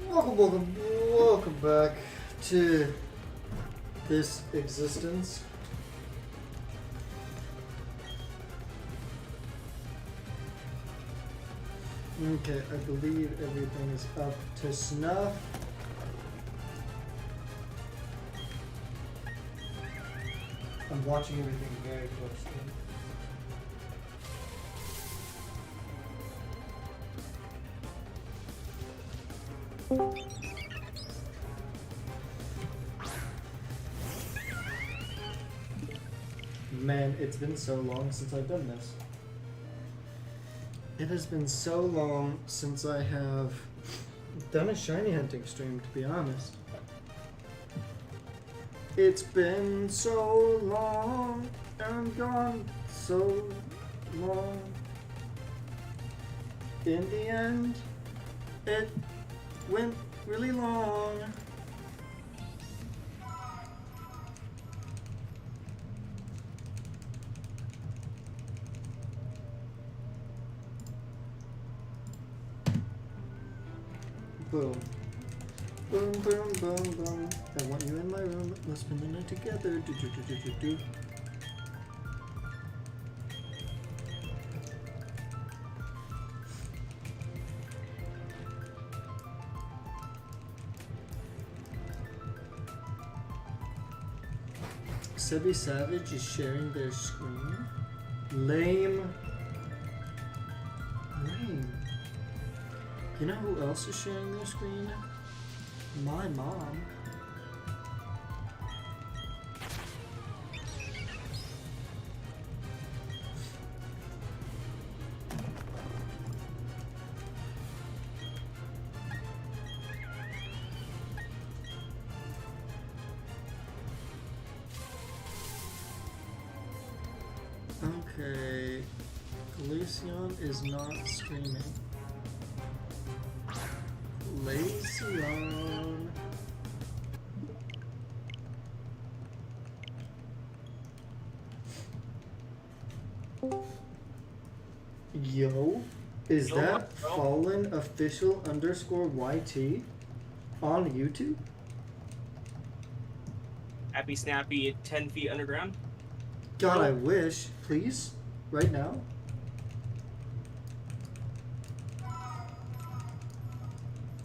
Welcome back to this existence. Okay, I believe everything is up to snuff. I'm watching everything very closely. Man, it's been so long since I've done this. It has been so long since I have done a Shinyhunting stream, to be honest. It's been so long and gone so long. In the end, it went really long. Boom. Boom, boom, boom, boom. I want you in my room. Let's spend the night together. Do, do, do, do, do, do. Sebi Savage is sharing their screen. Lame. Lame. You know who else is sharing their screen? My mom. Okay. Glaceon is not streaming. Glaceon. Yo, is that Fallen Official _YT on YouTube? Happy Snappy at 10 feet underground? God, I wish. Please? Right now?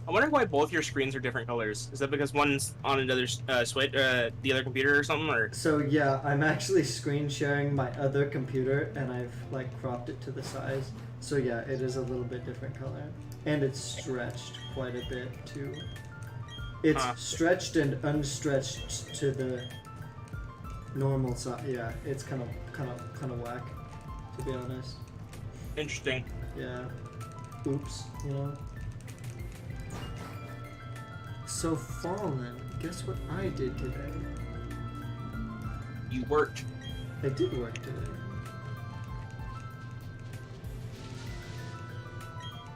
I wonder why both your screens are different colors. Is that because one's on another the other computer or something? Or So yeah, I'm actually screen sharing my other computer and I've like cropped it to the size. So yeah, it is a little bit different color. And it's stretched quite a bit too. It's stretched and unstretched to the normal size. Yeah, it's kind of whack, to be honest. Interesting. Yeah. Oops, you know. So Fallen, guess what I did today? You worked. I did work today.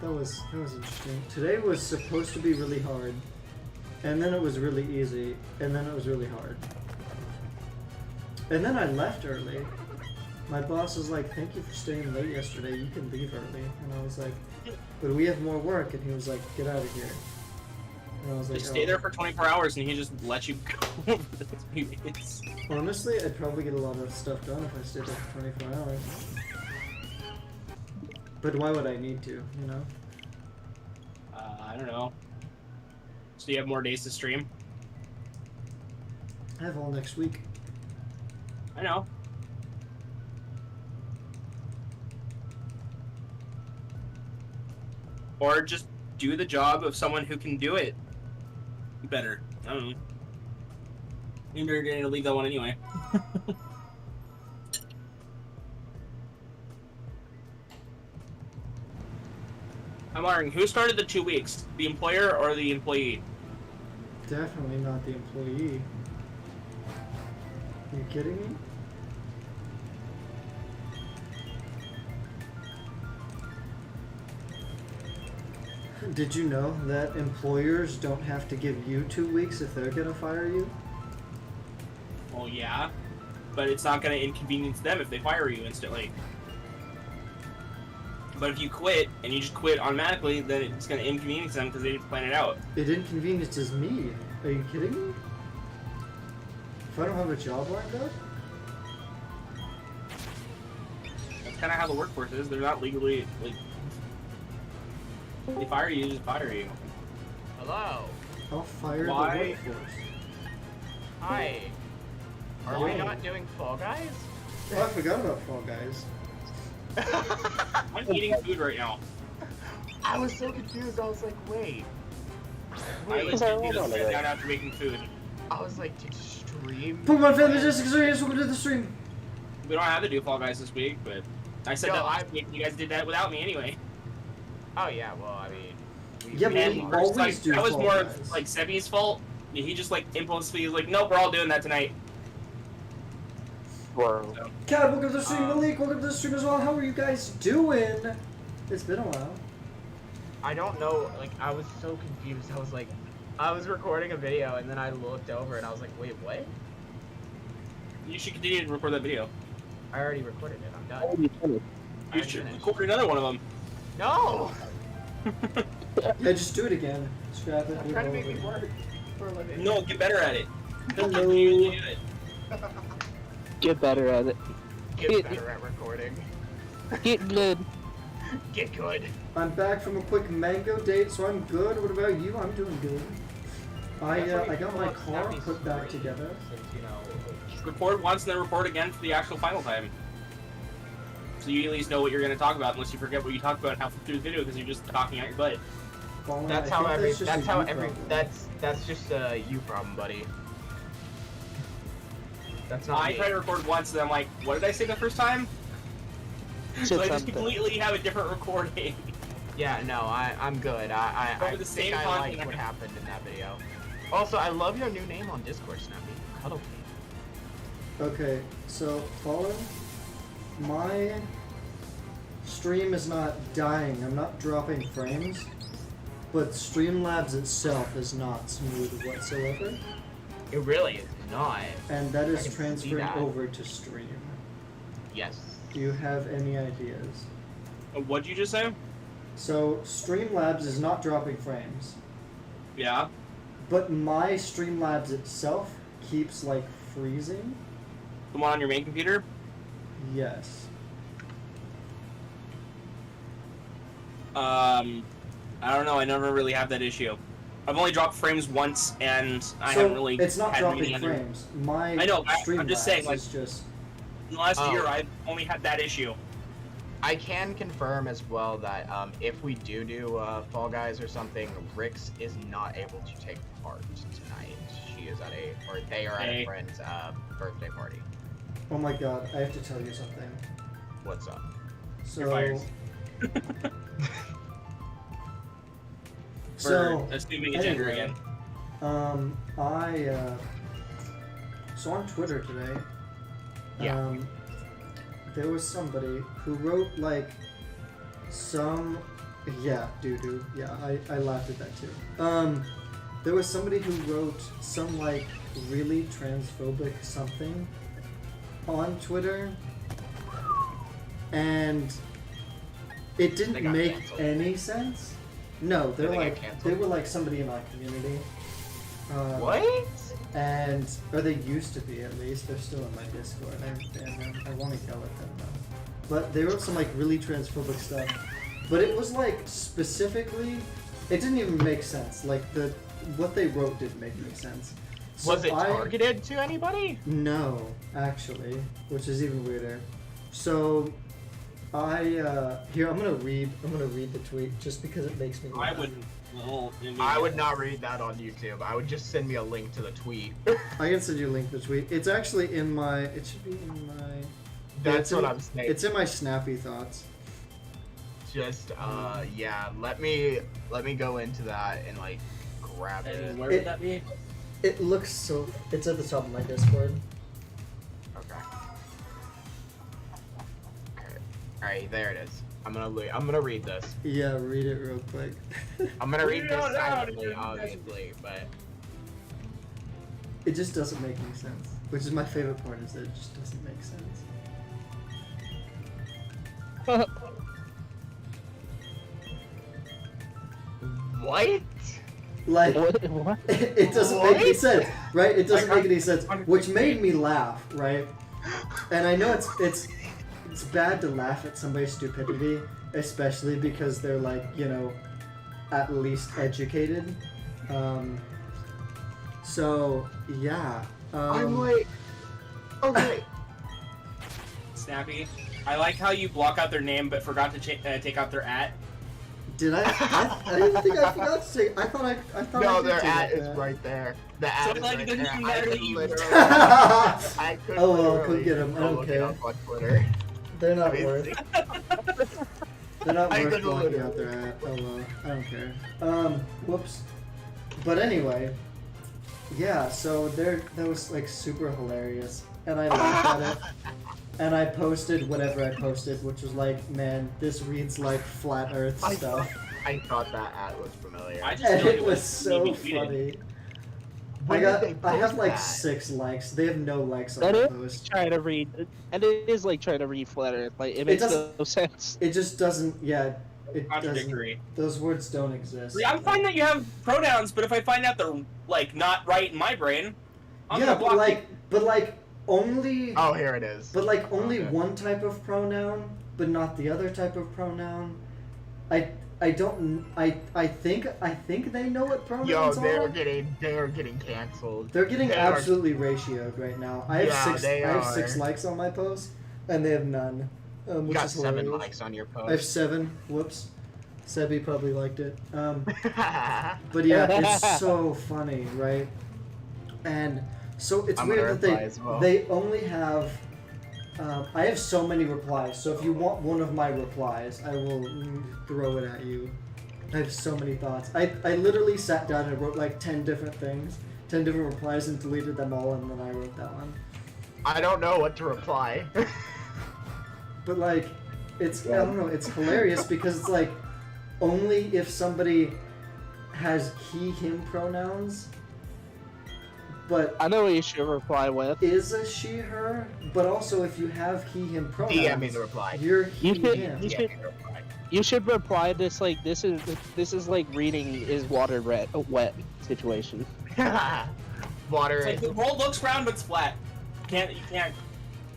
That was interesting. Today was supposed to be really hard, and then it was really easy, and then it was really hard. And then I left early. My boss was like, "Thank you for staying late yesterday. You can leave early." And I was like, "But we have more work." And he was like, "Get out of here." And I was like, Just stay there for 24 hours and he just let you go over the 3 minutes. Honestly, I'd probably get a lot of stuff done if I stayed there for 24 hours. But why would I need to, you know? I don't know. So you have more days to stream? I have all next week. I know. Or just do the job of someone who can do it better. I don't know. You're going to leave that one anyway. I'm wondering, who started the 2 weeks? The employer or the employee? Definitely not the employee. Are you kidding me? Did you know that employers don't have to give you 2 weeks if they're gonna fire you? Well, yeah, but it's not going to inconvenience them if they fire you instantly. But if you quit and you just quit automatically, then it's gonna inconvenience them because they didn't plan it out. It inconveniences me. Are you kidding me? If I don't have a job lined up? That's kind of how the workforce is. They're not legally like. They fire you, just fire you. Hello. I'll fire Why? the workforce. Hi. Are we not doing Fall Guys? Oh, I forgot about Fall Guys. I'm eating food right now. I was so confused. I was like, wait. I was sit down after making food. I was like, did stream? Pokemon Family Justice Series, welcome to the stream. We don't have to do Fall Guys this week, but I said No, that last week. You guys did that without me anyway. Oh yeah, well, I mean. Yeah, but And we first, always like, do that was Fall more Guys. of, like Sebi's fault. He just like impulsively was like, nope, we're all doing that tonight. Wow. So, Cat, welcome to the stream. Malik, welcome to the stream as well. How are you guys doing? It's been a while. I don't know, like, I was so confused. I was like, I was recording a video, and then I looked over, and I was like, wait, what? you should continue to record that video. I already recorded it. I'm done. You should record another one of them. No! Yeah, just do it again. Scrap it. I'm do trying to it make over it again. work for a living. No, get better at it. Hello. You usually do it. Get better at it. Get better at recording. Get good. Get good. I'm back from a quick mango date, so I'm good. What about you? I'm doing good. I got my car put back together. Since, you know, Record once and then record again for the actual final time. So you at least know what you're going to talk about, unless you forget what you talked about halfway through the video because you're just talking out your butt. Fallen, that's I how think every. just That's a how you every. problem. That's just a you problem, buddy. That's not I me. try to record once and I'm like, what did I say the first time? Said So I just something. completely have a different recording. Yeah, no, I'm good. I Over the think same I content. liked what happened in that video. Also, I love your new name on Discord, Snappy. Cuddle King. Okay, so Fallen, my stream is not dying. I'm not dropping frames, but Streamlabs itself is not smooth whatsoever, It really is not. and that I is can see transferring that. over to stream. Yes. Do you have any ideas? What'd you just say? So Streamlabs is not dropping frames, Yeah. but my Streamlabs itself keeps like freezing. The one on your main computer? Yes. I don't know. I never really have that issue. I've only dropped frames once, and I So haven't really. it's not had dropping many other- frames. My I know, I'm Streamlabs just saying, like- is just In the last Oh. year, I've only had that issue. I can confirm as well that if we do Fall Guys or something, Rix is not able to take part tonight. She is at they are at Hey. a friend's birthday party. Oh my god, I have to tell you something. What's up? So, You're fired. For so assuming a gender anyway, again. so on Twitter today, Yeah. there was somebody who wrote like some, yeah, doo-doo, yeah, I laughed at that too. There was somebody who wrote some like really transphobic something on Twitter, and it They didn't got make canceled. any sense. No, they're Did they get like canceled? they were like somebody in our community. What? And or they used to be at least. They're still in my Discord. I want to yell at them though. But they wrote some like really transphobic stuff. But it was like specifically, it didn't even make sense. Like what they wrote didn't make any sense. So Was it targeted to anybody? No, actually, which is even weirder. So here I'm gonna read the tweet just because it makes me I laugh. wouldn't. Well, I would not read that on YouTube. I would just send me a link to the tweet. I can send you a link to the tweet. It's actually in my. It should be in my. That's it's what in- I'm saying. It's in my snappy thoughts. Just yeah. Let me go into that and like grab it. And where It- would that be? It looks so. It's at the top of my Discord. Okay. Okay. All right, there it is. I'm gonna read this. Yeah, read it real quick. I'm gonna read Read it this out loud, silently, dude. obviously, but It just doesn't make any sense. Which is my favorite part, is that it just doesn't make sense. What? Like, What? it doesn't make any What? sense, right? It doesn't Like, make any sense, which made me laugh, right? And I know it's bad to laugh at somebody's stupidity, especially because they're like, you know, at least educated. So yeah. I'm like, okay. Snappy. I like how you block out their name but forgot to take out their at. Did I didn't think I forgot to say. I thought I thought. No, I did their take at that. is right there. The So, at is like, right it doesn't there. even I matter could that you- literally. I could Oh, well, literally come get 'em, I go don't look it care. up on Twitter. They're not I mean, worth. They're not I worth could blocking literally- out their ad. Oh well, I don't care. Whoops. But anyway, yeah. So that was like super hilarious, and I laughed at it. And I posted whatever I posted, which was like, man, this reads like flat Earth I stuff, I thought that ad was familiar. I just and feel like it was so maybe tweeted. funny. When did they I have post like that? 6 likes. They have no likes on That the is post. trying to read, and it is like trying to read flat Earth. Like it makes doesn't- no sense. It just doesn't. Yeah, it doesn't. Contradictory. Those words don't exist. I'm fine that you have pronouns, but if I find out they're like not right in my brain, I'm Yeah, gonna block but like only. Oh, here it is. But like only Okay. one type of pronoun, but not the other type of pronoun. I don't. I think they know what pronouns Yo, they're are. getting canceled. They're getting they are- absolutely ratioed right now. I have Yeah, 6. they I have 6 are. likes on my post, and they have none. You Which got is 7 hilarious. likes on your I have post. 7. Whoops. Sebi probably liked it. But yeah, it's so funny, right? And so it's I'm gonna weird that reply as well. they only have. I have so many replies, so if you want one of my replies, I will throw it at you. I have so many thoughts. I literally sat down and wrote like 10 different things, 10 different replies, and deleted them all, and then I wrote that one. I don't know what to reply. But like, it's I don't know, it's hilarious because it's like only if somebody has he/him pronouns, but I know what you should reply with. is a she/her, but also if you have he/him pronouns, DM me the reply. you're You should- he/him. you DM should- me the reply. You should reply this like this is like reading is water wet situation. Water. It's like the world looks round but it's flat. You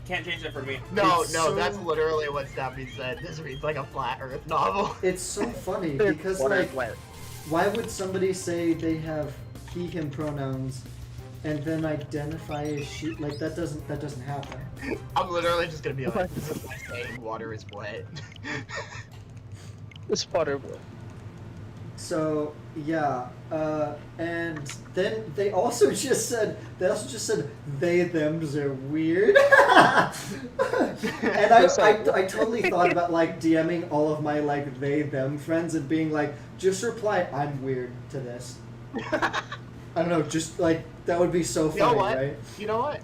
can't change it for me. No, It's no, so- that's literally what Snappy said. This reads like a flat Earth novel. It's so funny because Water like, wet. why would somebody say they have he/him pronouns and then identify as she? Like that doesn't happen. I'm literally just gonna be like, this is my saying water is wet. It's water wet. So yeah, and then they also just said they thems are weird, and I totally thought about like DMing all of my like they them friends and being like, just reply I'm weird to this. I don't know, just like that would be so You funny, know what? right? You know what?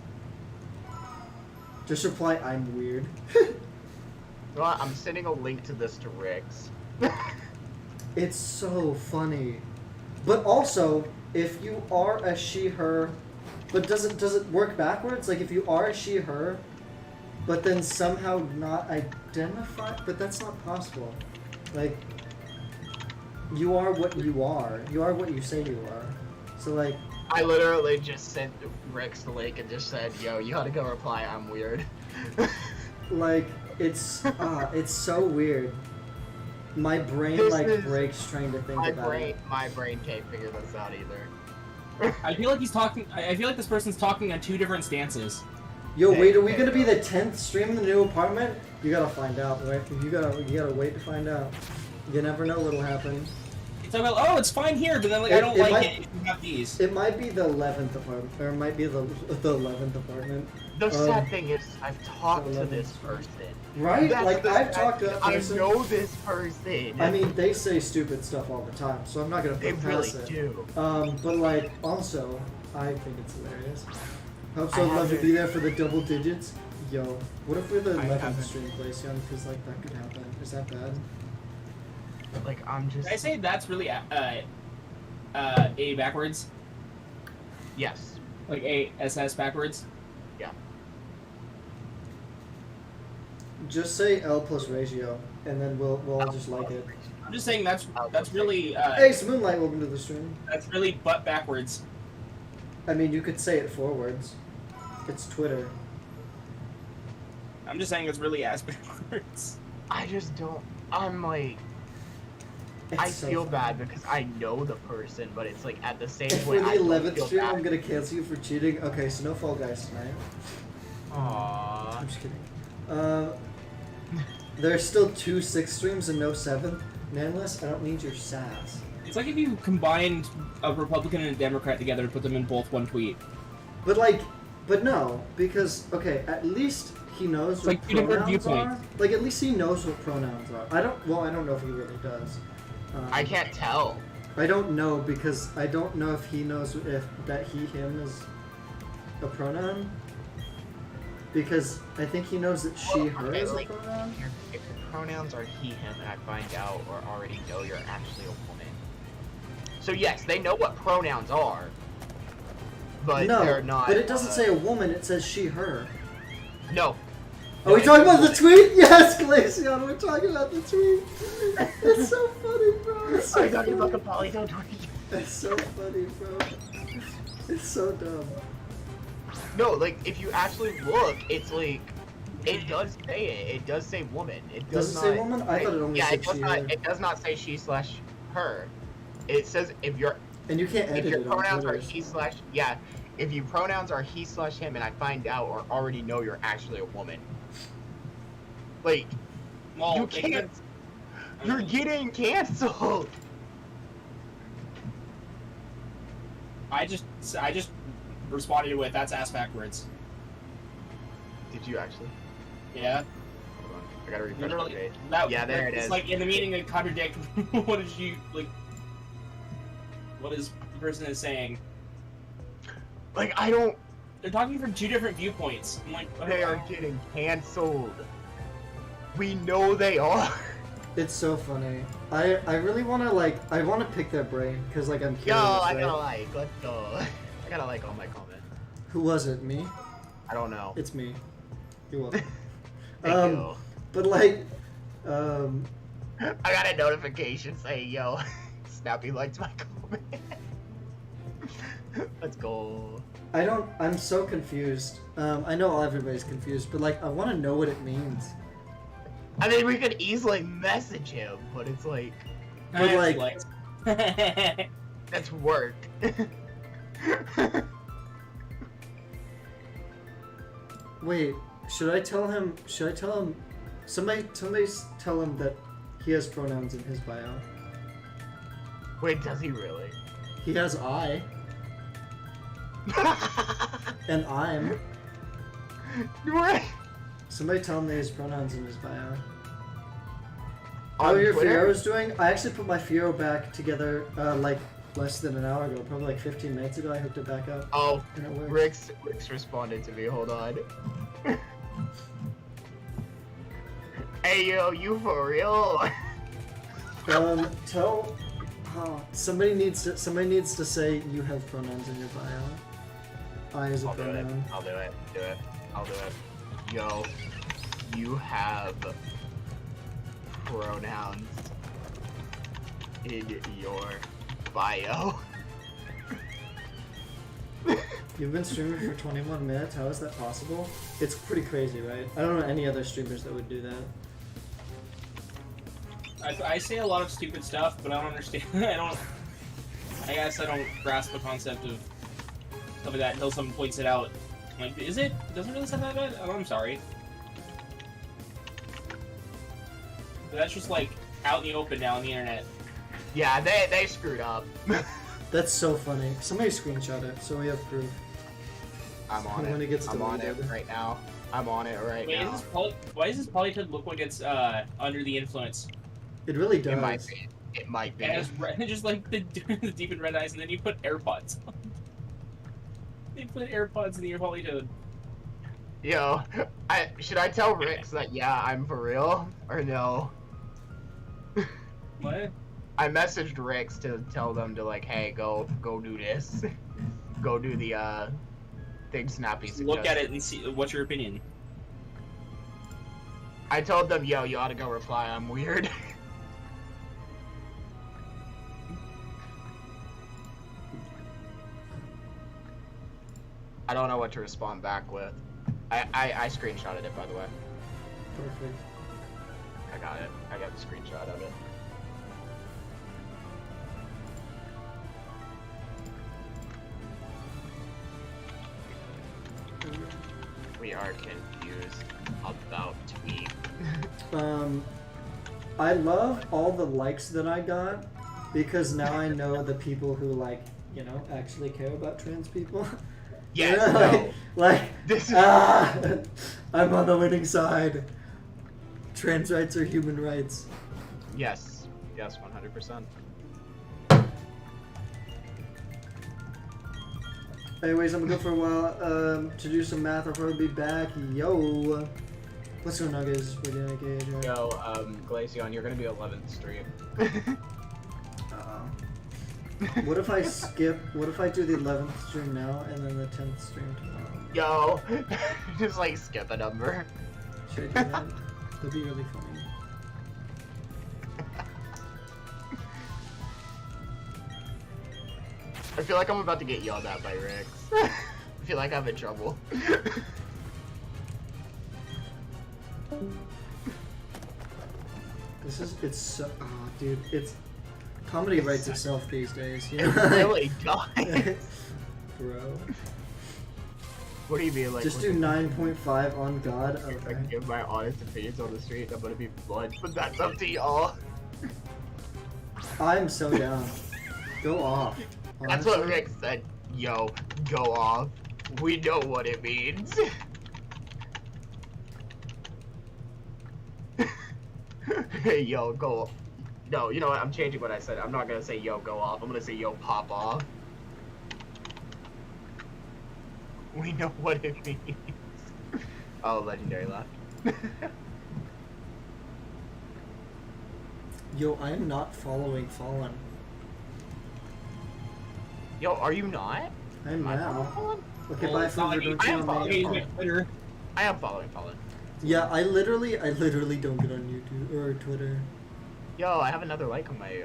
Just reply I'm weird. You know what? I'm sending a link to this to Riggs. It's so funny. But also, if you are a she/her, but does it work backwards? Like if you are a she/her, but then somehow not identify, but that's not possible. Like you are what you are. You are what you say you are. So like I literally just sent Riggs the link and just said, yo, you gotta go reply, I'm weird. it's so weird. My brain This like is- breaks trying to think about it. My brain can't figure this out either. I feel like he's talking. I feel like this person's talking on 2 different stances. Yo, wait, are we gonna be the 10th stream in the new apartment? You gotta find out, right? You gotta wait to find out. You never know what'll happen. It's like, oh, it's fine here, but then like I don't It like might- it if you have these. It might be the 11th apartment, or it might be the 11th apartment. The sad thing is, I've talked to 11. this person. Right? That's Like, the I've sad talked to thing. that I person. know this person. I mean, they say stupid stuff all the time, so I'm not gonna they put really past it. do. But like, also, I think it's hilarious. Hope so. I I'd love to haven't- be there for the double digits. Yo, what if we're the I 11th haven't- stream place, young? Because like that could happen. Is that bad? Like, I'm just. Did I say that's really A backwards? Yes. Like ASS backwards? Just say L plus ratio. and then we'll all just like it. I'm just saying that's really Hey, it's Moonlight, welcome to the stream. that's really butt backwards. I mean, you could say it forwards. It's Twitter. I'm just saying it's really ass backwards. I just don't. I'm like. I It's so feel funny. bad because I know the person, but it's like at the same For point. the I don't 11th feel stream, bad. I'm gonna cancel you for cheating. Okay, so no Fall Guys tonight. Aww. I'm just kidding. There's still 2 6 streams and no 7th. Nanless, I don't need your sass. It's like if you combined a Republican and a Democrat together and put them in both one tweet. But no, because, okay, at least he knows what like two different pronouns are. viewpoints. Like, at least he knows what pronouns are. I don't know if he really does. I can't tell. I don't know because I don't know if he knows if that he, him is a pronoun. Because I think he knows that she, her Okay, is a like, pronoun. if your pronouns are he, him, and I find out or already know you're actually a woman. So yes, they know what pronouns are, but No, they're not. but it doesn't say a woman, it says she, her. No. Are we talking about the tweet? Yes, Glacion, we're talking about the tweet. It's so funny, bro. It's so funny. a polygon tweet. It's so funny, bro. It's so dumb. No, like if you actually look, it's like it does say it. It does say woman. It Does does it not say woman? I thought it only yeah, said it does she, not. her. It does not say she slash her. It says if your And you can't edit if your it on pronouns are Twitter. he slash yeah, if your pronouns are he slash him, and I find out or already know you're actually a woman. Like Well, you they can't. could- You're getting canceled. I just responded with that's ass backwards. Did you actually? Yeah. Hold on. I gotta refresh the Literally, page. that, Yeah, there like, it it's is. like in the meaning of contradict. What did you like? What is the person is saying? Like I don't. They're talking from two different viewpoints. I'm like, They are getting canceled. We know they are. It's so funny. I really want to I want to pick their brain because I'm curious. Yo, I right? gotta like. Let's go. I gotta like on my comment. Who was it? Me? I don't know. It's me. You're welcome. Thank you. But I got a notification saying, "Yo, Snappy liked my comment." Let's go. I'm so confused. I know everybody's confused, but I want to know what it means. I mean, we could easily message him, but it's like But, that's work. Wait, should I tell him? Somebody tell him that he has pronouns in his bio. Wait, does he really? He has I and I'm. What? Somebody tell him that he has pronouns in his bio. On How your Twitter? Fiero's doing? I actually put my Fiero back together less than an hour ago, probably 15 minutes ago. I hooked it back up. Oh, And it works. Rick's responded to me. Hold on. Hey yo, you for real? Tell. Somebody needs to say you have pronouns in your bio. I is a I'll do it. pronoun. I'll do it. I'll do it. Yo, you have pronouns in your bio. You've been streaming for 21 minutes. How is that possible? It's pretty crazy, right? I don't know any other streamers that would do that. I say a lot of stupid stuff, but I don't understand. I guess I don't grasp the concept of stuff like that until someone points it out. I'm like, is it? Doesn't it really sound that bad? Oh, I'm sorry. But that's just out in the open now on the internet. Yeah, they screwed up. That's so funny. Somebody screenshot it so we have proof. I'm on When it. it gets I'm on it deleted. right now. I'm on it right Wait, now. why does this polytone look like it's under the influence? It really does. It might be. It might be. It has just the deep and red eyes, and then you put AirPods on. They put AirPods in your polytone. Yo, should I tell Rix that yeah, I'm for real or no? What? I messaged Rix to tell them to hey, go do this, go do the thing Snappy suggested. Look at it and see what's your opinion. I told them, yo, you ought to go reply. I'm weird. I don't know what to respond back with. I screenshotted it, by the way. Perfect. I got it. I got the screenshot of it. We are confused about tweet. I love all the likes that I got because now I know the people who like, you know, actually care about trans people. Yes, You know, no. like This is I'm on the winning side. Trans rights are human rights. yes, yes, 100%. Anyways, I'm gonna go for a while to do some math. I'll probably be back. Yo, what's going on, guys? We're doing okay. Yo, Glaceon, you're gonna be 11th stream. What if I skip? What if I do the 11th stream now and then the 10th stream tomorrow? Yo, just like skip a number. Should I do that? That'd be really funny. I feel like I'm about to get yelled at by Rix. I feel like I'm in trouble. It's so, oh, dude, it's, comedy writes itself these days, you know? It really does. Bro. What do you mean, like? Just do 9.5 on God. I Okay. give my honest opinions on the street. I'm gonna be blunt, but that's up to y'all. I'm so down. Go off. That's what Honestly. Rick said. Yo, go off. We know what it means. Hey, yo, go off. No, you know what? I'm changing what I said. I'm not gonna say yo, go off. I'm gonna say yo, pop off. We know what it means. Oh, legendary laugh. Yo, I am not following Fallen. Yo, are you not? I'm Am I now. following? Okay, Well, bye, it's not like Fruit. I am Don't following you He's on my me. Twitter. I am following Fallen. Yeah, I literally don't get on YouTube or Twitter. Yo, I have another like on my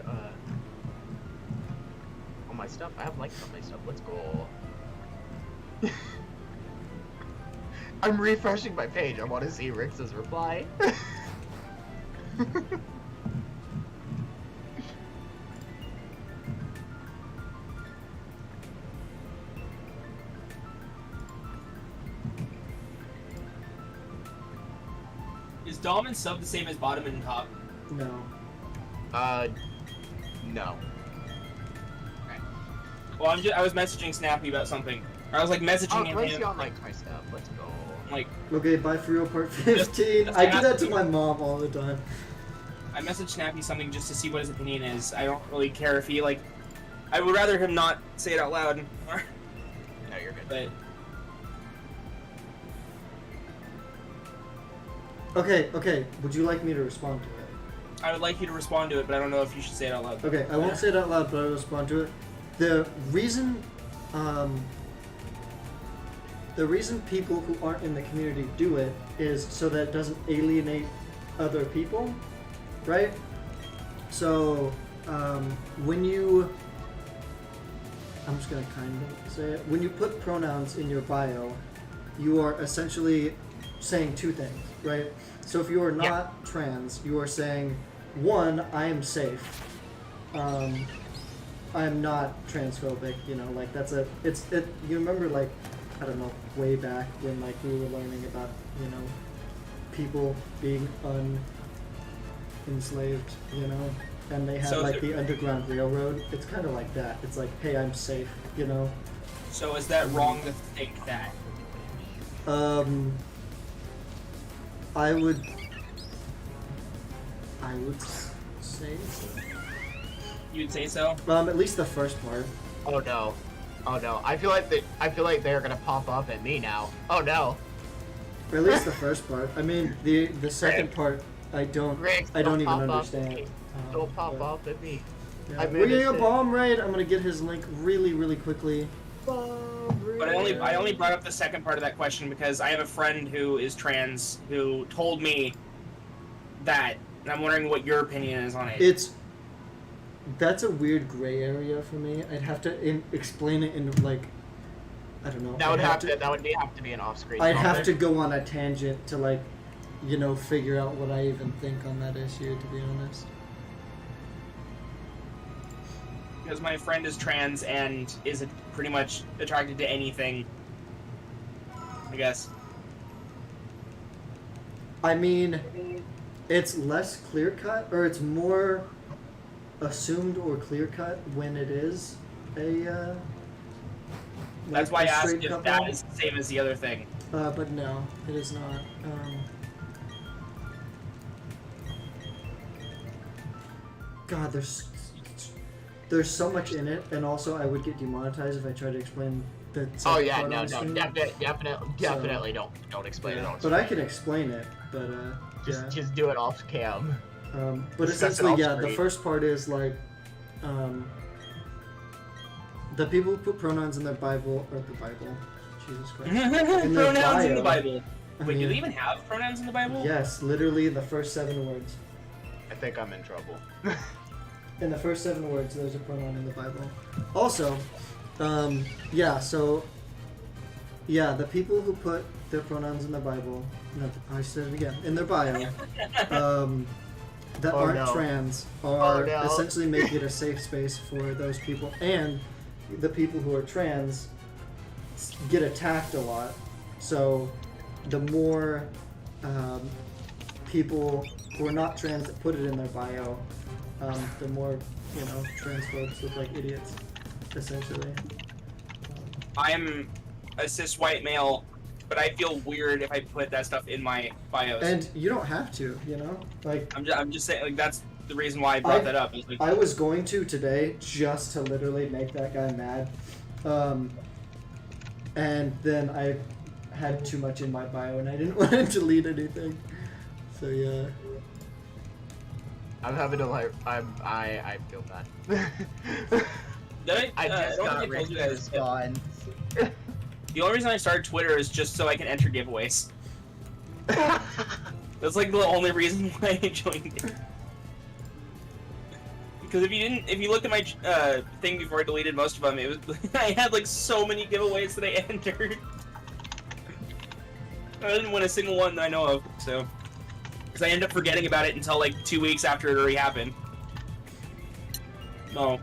stuff. I have likes on my stuff. Let's go. I'm refreshing my page. I want to see Rix's reply. Is Dom and sub the same as bottom and top? No. No. Well, I was messaging Snappy about something. Or I was like Oh, messaging him. Glaceon likes my stuff. Let's go. Like, Okay, bye for real part 15. just I do that ask to me- my mom all the time. I messaged Snappy something just to see what his opinion is. I don't really care if he, like... I would rather him not say it out loud. No, you're good. But... Okay, would you like me to respond to it? I would like you to respond to it, but I don't know if you should say it out loud. Okay, I won't say it out loud, but I'll respond to it. The reason people who aren't in the community do it is so that it doesn't alienate other people, right? So, when you, I'm just gonna kind of say it, when you put pronouns in your bio, you are essentially saying two things, right? So if you are not trans, you are saying, one, I am safe. I am not transphobic, you know, like you remember, like, I don't know, way back when, like, we were learning about, you know, people being enslaved, you know, and they had, So like, there- the Underground Railroad. It's kind of like that. It's like, hey, I'm safe, you know. So is that wrong to think that? I would say so. You'd say so? At least the first part. Oh no. Oh no. I feel like they're gonna pop up at me now. Oh no. Or at least the first part. I mean, the second part, I don't Rick, even pop up at understand. me. Don't pop but, off at me. yeah. I'm We're getting a innocent. bomb raid. I'm gonna get his link really quickly. But I only brought up the second part of that question because I have a friend who is trans who told me that. And I'm wondering what your opinion is on it. That's a weird gray area for me. I'd have to explain it in like, I don't know. That would have to be an off-screen. I'd have topic. to go on a tangent to like, figure out what I even think on that issue. To be honest. Because my friend is trans and is pretty much attracted to anything, I guess. I mean, it's less clear-cut, or it's more assumed or clear-cut when it is a, That's why I a asked straight if couple. that is the same as the other thing. But no, it is not. God, there's so much in it, and also I would get demonetized if I tried to explain the. Oh yeah, no, stream. definitely don't explain it Yeah, on but I screen. can explain it. But Just do it off cam. but discuss it essentially, off yeah, the screen. first part is like, the people who put pronouns in their Bible, Jesus Christ, in their Pronouns in the bio. Bible. I Wait, do mean, they even have pronouns in the Bible? Yes, literally the first 7 words. I think I'm in trouble. In the first 7 words, there's a pronoun in the Bible. Also, yeah, so, yeah, the people who put their pronouns in the Bible, no, I said it again, in their bio, that Oh, aren't no. trans are Oh, no. essentially making it a safe space for those people. And the people who are trans get attacked a lot. So the more people who are not trans that put it in their bio, the more, trans folks look like idiots, essentially. I am a cis white male, but I feel weird if I put that stuff in my bios. And you don't have to, like, I'm just saying, like, that's the reason why I brought that up. Is like, I was going to today just to literally make that guy mad. And then I had too much in my bio and I didn't want to delete anything. So yeah. I'm having to like I feel bad. did I I just don't got think I told you guys. response. The only reason I started Twitter is just so I can enter giveaways. That's like the only reason why I joined it. Because if you looked at my thing before I deleted most of them, it was I had like so many giveaways that I entered. I didn't win a single one that I know of, so because I ended up forgetting about it until like 2 weeks after it already happened. No.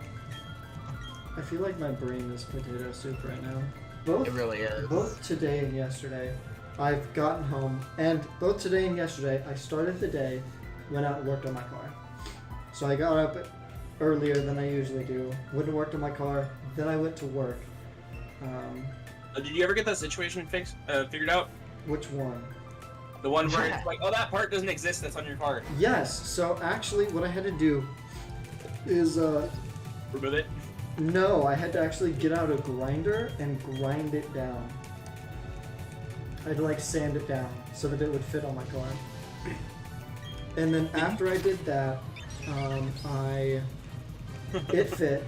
I feel like my brain is potato soup right now. Both It really is. Both today and yesterday, I've gotten home, and both today and yesterday, I started the day, went out and worked on my car. So I got up earlier than I usually do, went and worked on my car, then I went to work. Did you ever get that situation figured out? Which one? The one where it's like, oh, that part doesn't exist that's on your car. Yes, so actually what I had to do is, Remove it. no, I had to actually get out a grinder and grind it down. I had to like sand it down so that it would fit on my car. And then after I did that, it fit,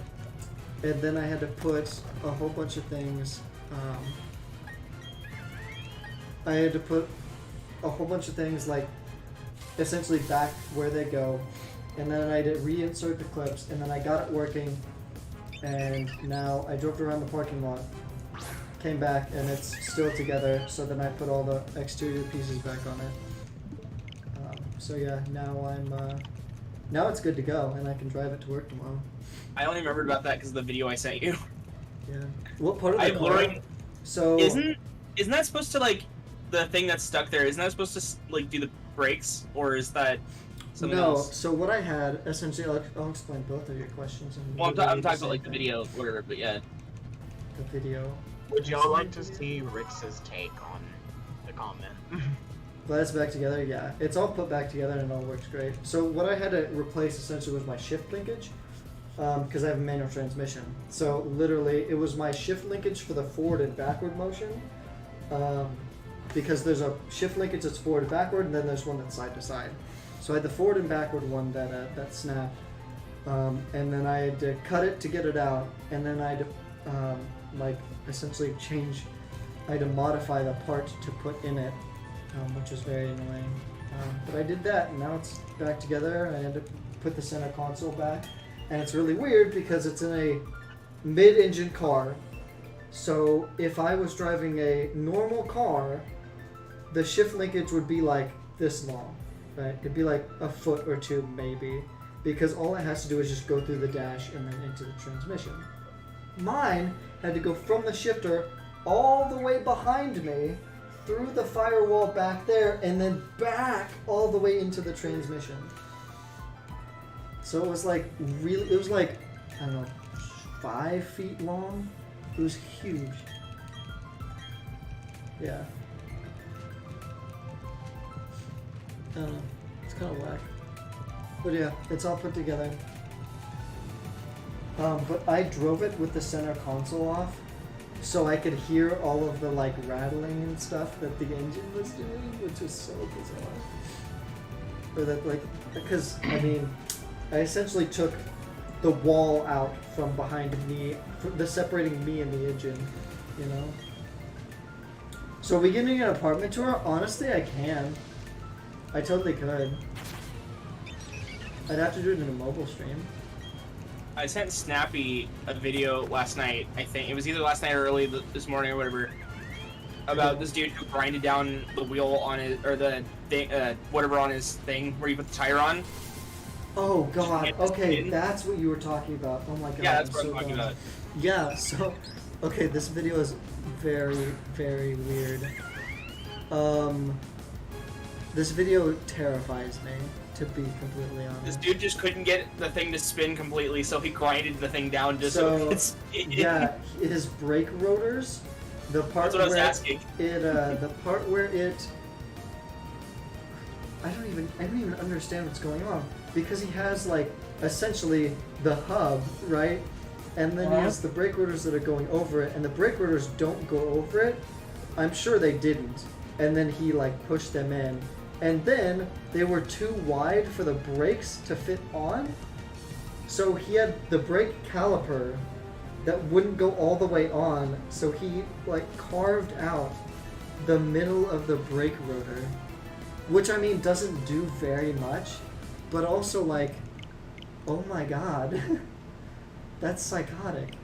and then I had to put a whole bunch of things. I had to put a whole bunch of things like essentially back where they go, and then I had to reinsert the clips, and then I got it working, and now I drove around the parking lot, came back, and it's still together. So then I put all the exterior pieces back on it. So yeah, now it's good to go, and I can drive it to work tomorrow. I only remembered about that because of the video I sent you. Yeah. What part of the I car? literally So isn't that supposed to like the thing that's stuck there? Isn't that supposed to like do the brakes, or is that something no. else? So what I had essentially, I'll explain both of your questions. And Well, I'm literally talking the about like same the thing. video, whatever. But yeah, The video. Would y'all like to see Rix's take on the comment? But that's back together. Yeah, it's all put back together and it all works great. So what I had to replace essentially was my shift linkage, because I have a manual transmission. So literally, it was my shift linkage for the forward and backward motion. Because there's a shift linkage that's forward and backward, and then there's one that's side to side. So I had the forward and backward one that snapped, and then I had to cut it to get it out, and then I had to like essentially change. I had to modify the part to put in it, which was very annoying. But I did that, and now it's back together. I had to put the center console back, and it's really weird because it's in a mid-engine car. So if I was driving a normal car, the shift linkage would be like this long, right? It'd be like a foot or two maybe, because all it has to do is just go through the dash and then into the transmission. Mine had to go from the shifter all the way behind me, through the firewall back there, and then back all the way into the transmission. So it was like really, it was like, I don't know, 5 feet long. It was huge. Yeah. I don't know. It's kind of whack. But yeah, it's all put together. But I drove it with the center console off, so I could hear all of the like rattling and stuff that the engine was doing, which was so bizarre. Or that like, because I mean, I essentially took the wall out from behind me, the separating me and the engine, you know. So are we getting an apartment tour? Honestly, I can. I totally could. I'd have to do it in a mobile stream. I sent Snappy a video last night. I think it was either last night or early this morning or whatever, about this dude who grinded down the wheel on his, or the thing, whatever on his thing where you put the tire on. Oh god, okay, that's what you were talking about. Oh my god. Yeah, that's what I'm talking about. Yeah, so, okay, this video is very, very weird. This video terrifies me, to be completely honest. This dude just couldn't get the thing to spin completely, so he grinded the thing down just so it could spin. Yeah, his brake rotors, the part That's what I was where asking. the part where it, I don't even understand what's going on, because he has like essentially the hub, right? And then he has the brake rotors that are going over it, and the brake rotors don't go over it. I'm sure they didn't. And then he like pushed them in, and then they were too wide for the brakes to fit on. So he had the brake caliper that wouldn't go all the way on, so he like carved out the middle of the brake rotor, which I mean doesn't do very much, but also like, oh my god, that's psychotic.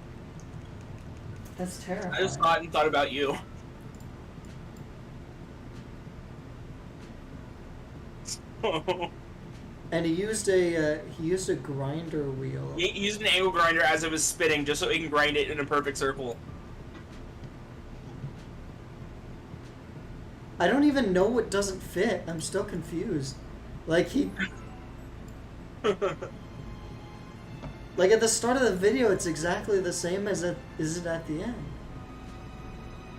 That's terrifying. I just thought and thought about you. And he used a grinder wheel. He used an angle grinder as it was spinning just so he can grind it in a perfect circle. I don't even know what doesn't fit. I'm still confused. Like he like at the start of the video it's exactly the same as it is at the end.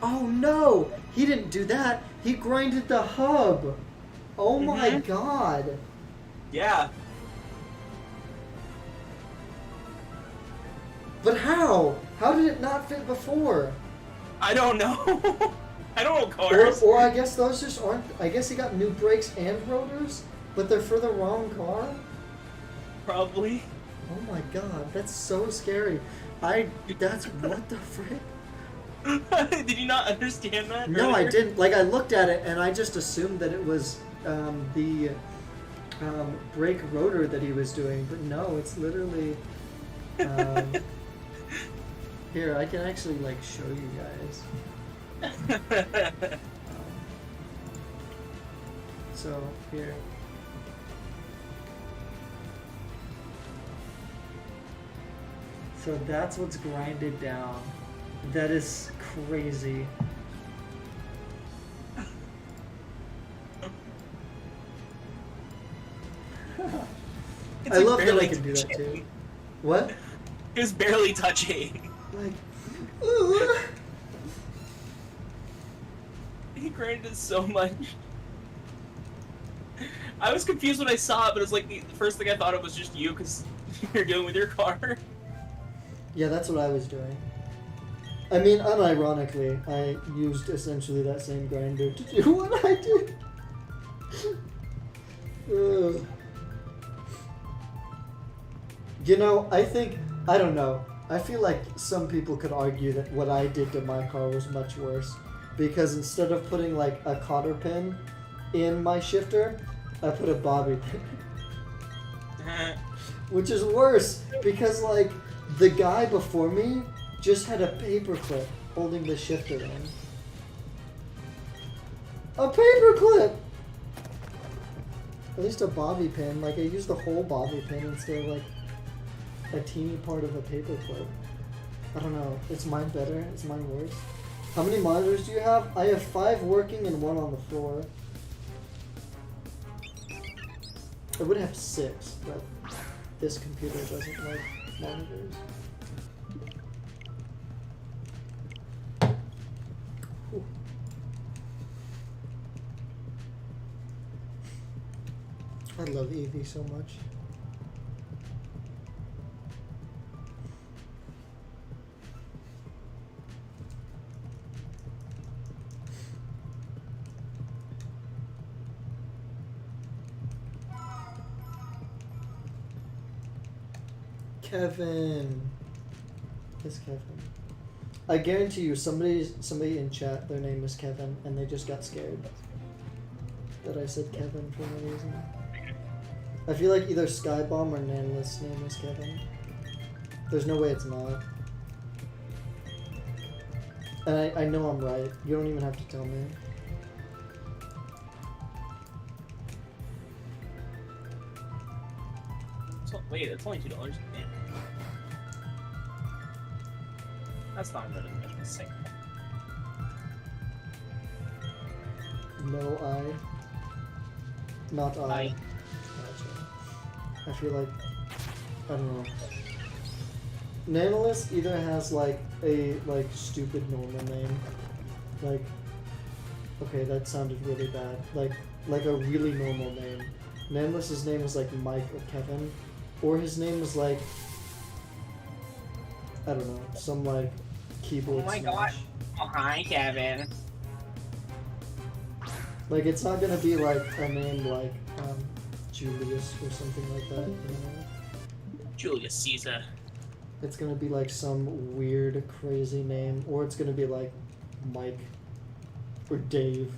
Oh no! He didn't do that. He grinded the hub. Oh my god. Yeah. But how? How did it not fit before? I don't know. I don't know cars. Or I guess those just aren't. I guess he got new brakes and rotors, but they're for the wrong car? Probably. Oh my god, that's so scary. That's what the frick? Did you not understand that? No, I earlier? didn't. Like, I looked at it and I just assumed that it was the brake rotor that he was doing, but no, it's literally. Here, I can actually like show you guys. So here. So that's what's grinded down. That is crazy. I love that I can do that too. What? It was barely touching. Like, He grinded so much. I was confused when I saw it, but it was like the first thing I thought it was just you because you're doing with your car. yeah, that's what I was doing. I mean, unironically, I used essentially that same grinder to do what I did. Ugh. You know, I don't know. I feel like some people could argue that what I did to my car was much worse. Because instead of putting like a cotter pin in my shifter, I put a bobby pin. Which is worse, because, like, the guy before me just had a paperclip holding the shifter in. A paperclip! At least a bobby pin. Like, I used the whole bobby pin instead of, like, a teeny part of a paperclip. I don't know. Is mine better? Is mine worse? How many monitors do you have? I have 5 working and 1 on the floor. I would have 6, but this computer doesn't like monitors. Whew. I love Eevee so much. Kevin. It's Kevin. I guarantee you, somebody in chat, their name is Kevin, and they just got scared that I said Kevin for no reason. I feel like either Skybomb or Nanlith's name is Kevin. There's no way it's not. And I know I'm right. You don't even have to tell me. So, wait, it's only $2. Damn. That's not good as much as saying. No I. Not I. I. Gotcha. I feel like, I don't know. Nanolith either has like a stupid normal name, like, okay, that sounded really bad, like a really normal name. Nanolith's name was like Mike or Kevin, or his name was like, I don't know, some like keyboard Oh my smash. god. Oh, hi, Kevin. Like, it's not gonna be like a name like Julius or something like that, you know? Julius Caesar. It's gonna be like some weird, crazy name, or it's gonna be like Mike or Dave.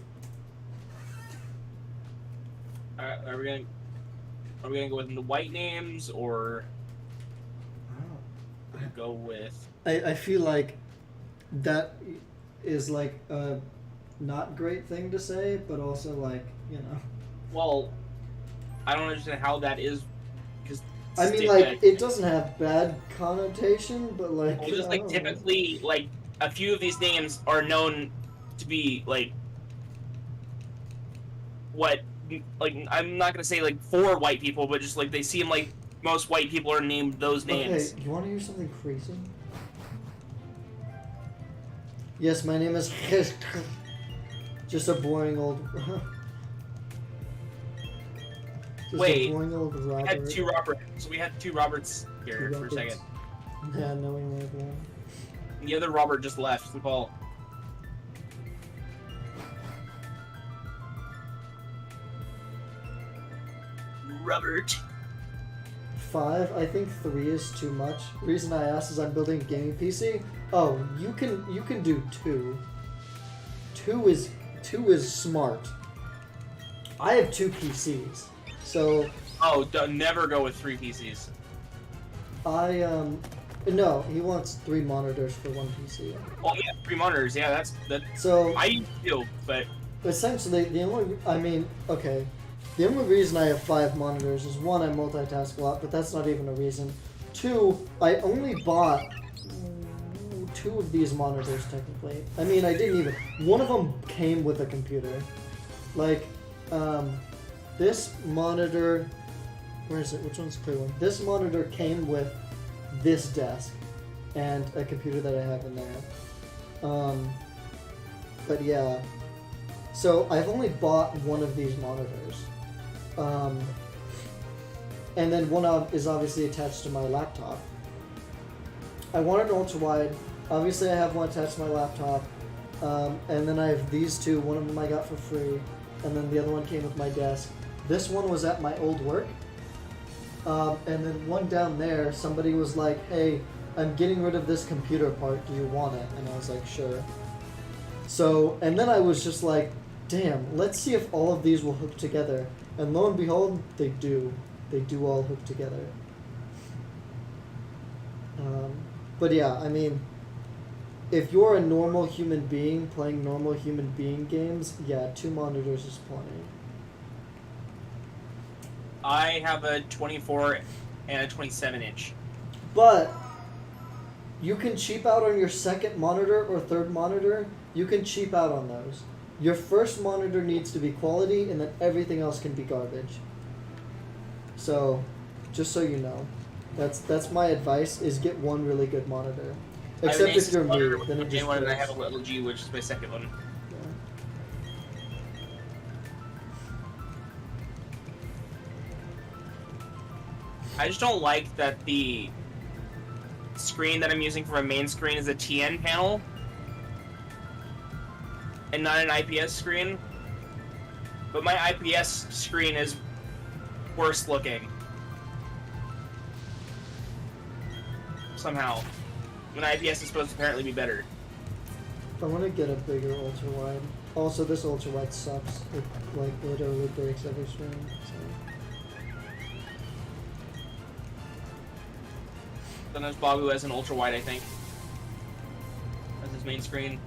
Alright, are we gonna go with the white names, or go with? I feel like that is like a not great thing to say, but also like, you know. Well, I don't understand how that is, because I mean, like, it doesn't have bad connotation, but like, well, just I like don't know. typically, like a few of these names are known to be like what, like, I'm not gonna say like for white people, but just like they seem like most white people are named those names. Okay, you want to hear something crazy? Yes, my name is just a boring old. Just Wait, a boring old We Robert. had two Roberts. So we had two Roberts here Two for a second. Roberts. Yeah, no, we only have one. The other Robert just left. We call Robert. 5. I think 3 is too much. The reason I asked is I'm building a gaming PC. Oh, you can do 2. 2 is smart. I have 2 PCs, so Oh, never go with 3 PCs. no, he wants 3 monitors for 1 PC. Oh yeah, 3 monitors. Yeah, that's So I used to do, but essentially, the only reason I have 5 monitors is 1, I multitask a lot, but that's not even a reason. 2, I only bought 2 of these monitors technically. I mean, I didn't even. One of them came with a computer. Like, this monitor. Where is it? Which one's the clear one? This monitor came with this desk and a computer that I have in there. But yeah. So I've only bought 1 of these monitors. And then one is obviously attached to my laptop. I want an ultra-wide. Obviously I have one attached to my laptop. And then I have these 2. One of them I got for free. And then the other one came with my desk. This one was at my old work. And then one down there, somebody was like, hey, I'm getting rid of this computer part. Do you want it? And I was like, sure. So, and then I was just like, damn, let's see if all of these will hook together. And lo and behold, they do. They do all hook together. But yeah, I mean, if you're a normal human being playing normal human being games, yeah, 2 monitors is plenty. I have a 24 and a 27 inch. But you can cheap out on your second monitor or third monitor. You can cheap out on those. Your first monitor needs to be quality, and then everything else can be garbage. So, just so you know, that's my advice: is get one really good monitor. Except if you're me, then it just one, and I breaks. have a little G, which is my second one. Yeah. I just don't like that the screen that I'm using for my main screen is a TN panel and not an IPS screen. But my IPS screen is worse looking. Somehow. When IPS is supposed to apparently be better. I want to get a bigger ultra wide. Also, this ultra wide sucks. It like literally breaks every screen. So. Then there's Bob who has an ultra wide, I think. That's his main screen.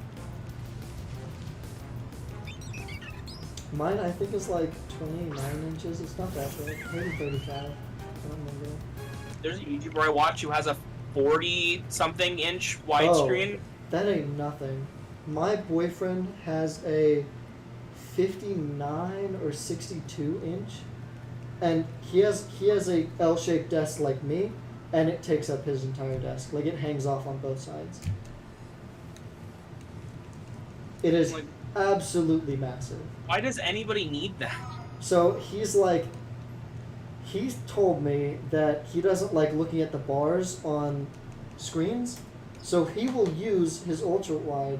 Mine, I think, is like 29 inches. It's not that big. Maybe 35. I don't remember. There's a YouTuber I watch who has a 40-something inch widescreen. That ain't nothing. My boyfriend has a 59 or 62 inch, and he has a L-shaped desk like me, and it takes up his entire desk. Like, it hangs off on both sides. It is Like, absolutely massive. why does anybody need that? So he's told me that he doesn't like looking at the bars on screens, so he will use his ultra wide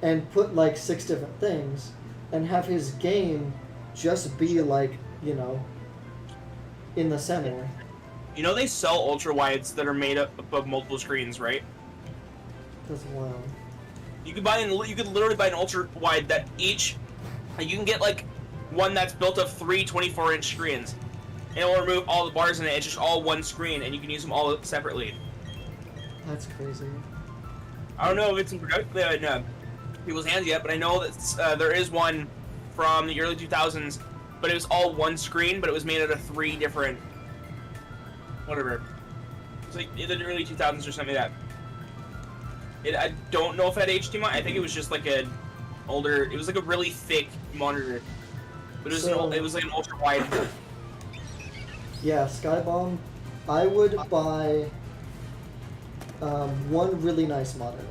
and put like 6 different things and have his game just be like, you know, in the center. You know they sell ultra wides that are made up of multiple screens, right? That's wild. You could literally buy an ultra wide that each, like, you can get like one that's built of 3 24-inch screens. And it will remove all the bars in it. It's just all one screen, and you can use them all separately. That's crazy. I don't know if it's in people's hands yet, but I know that there is one from the early 2000s, but it was all one screen, but it was made out of 3 different, whatever. It's like in the early 2000s or something like that. I don't know if it had HDMI. I think it was just like it was like a really thick monitor, but it was like an ultra wide. Yeah, Skybomb, I would buy one really nice monitor.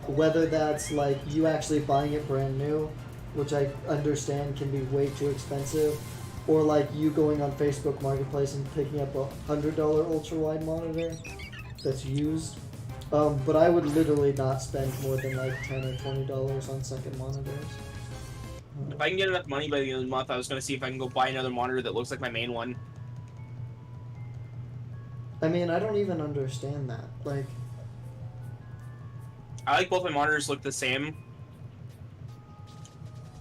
Whether that's like you actually buying it brand new, which I understand can be way too expensive, or like you going on Facebook Marketplace and picking up a $100 ultra wide monitor that's used. But I would literally not spend more than like $10 or $20 on second monitors. If I can get enough money by the end of the month, I was going to see if I can go buy another monitor that looks like my main one. I mean, I don't even understand that. Like, I like both my monitors look the same.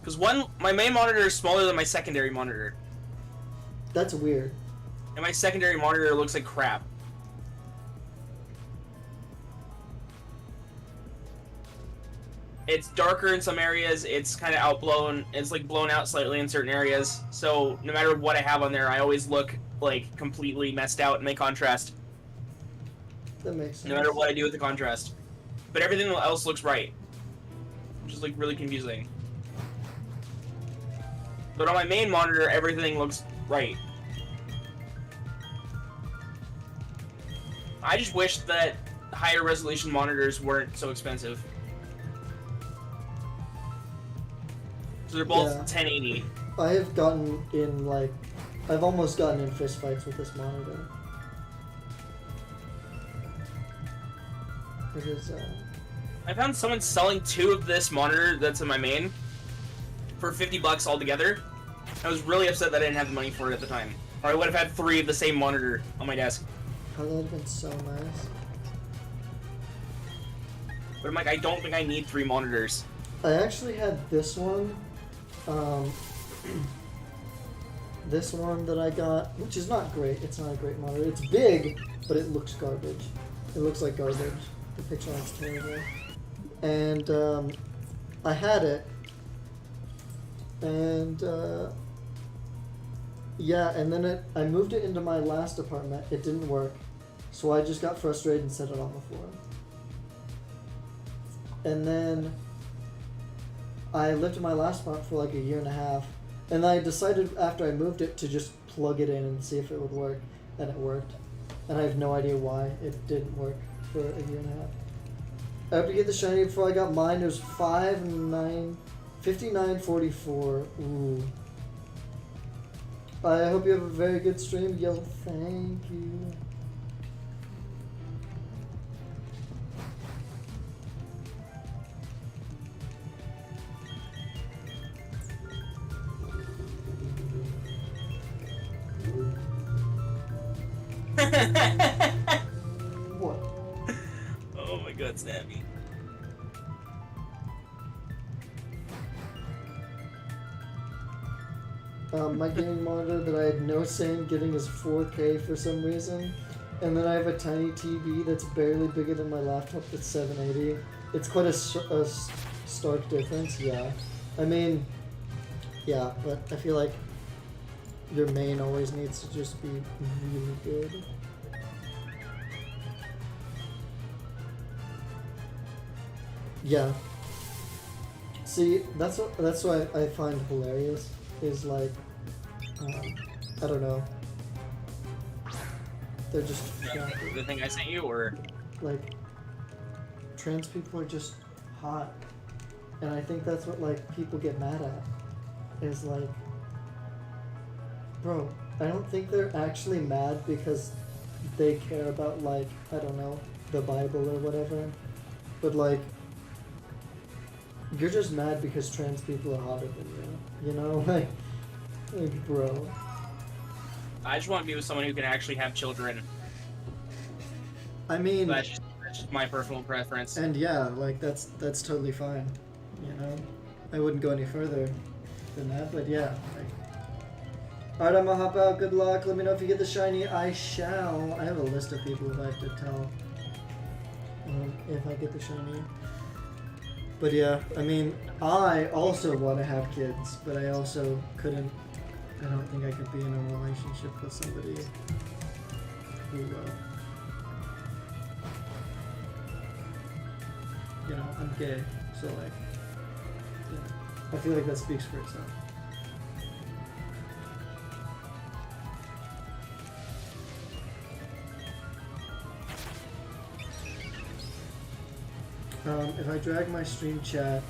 Because my main monitor is smaller than my secondary monitor. that's weird. And my secondary monitor looks like crap. It's darker in some areas, it's kind of outblown, it's like blown out slightly in certain areas, so no matter what I have on there, I always look like completely messed out in my contrast. That makes sense. No matter what I do with the contrast. But everything else looks right. Which is like really confusing. But on my main monitor, everything looks right. I just wish that higher resolution monitors weren't so expensive. So they're both 1080. I have gotten in like, I've almost gotten in fist fights with this monitor. It is. I found someone selling 2 of this monitor that's in my main for $50 altogether. I was really upset that I didn't have the money for it at the time. Or I would have had 3 of the same monitor on my desk. That would have been so nice. But I'm like, I don't think I need 3 monitors. I actually had this one. This one that I got, which is not great. It's not a great monitor. It's big, but it looks garbage. It looks like garbage. The picture line's terrible. And I had it. And yeah, and then I moved it into my last apartment. It didn't work. So I just got frustrated and set it on the floor. And then I lived in my last apartment for like a year and a half. And I decided after I moved it to just plug it in and see if it would work. And it worked. And I have no idea why it didn't work for a year and a half. I hope to get the shiny before I got mine. It was 59.44. Ooh. I hope you have a very good stream. Yo, thank you. What? Oh my god, Snappy. My gaming monitor that I had no say in getting is 4K for some reason. And then I have a tiny TV that's barely bigger than my laptop that's 780. It's quite a stark difference, yeah. I mean, yeah, but I feel like your main always needs to just be really good. Yeah. See, that's what I find hilarious is like, I don't know. They're just The thing I sent you, or like trans people are just hot, and I think that's what like people get mad at. Is like, bro, I don't think they're actually mad because they care about like, I don't know, the Bible or whatever, but like, you're just mad because trans people are hotter than you, you know, like bro. I just want to be with someone who can actually have children. I mean, That's just my personal preference. and yeah, like that's totally fine, you know. I wouldn't go any further than that, but yeah. Like, alright, I'm gonna hop out. Good luck. Let me know if you get the shiny. I shall. I have a list of people who I have to tell if I get the shiny. But yeah, I mean, I also want to have kids, but I also couldn't. I don't think I could be in a relationship with somebody who, you know, I'm gay, so like, yeah, I feel like that speaks for itself. If I drag my stream chat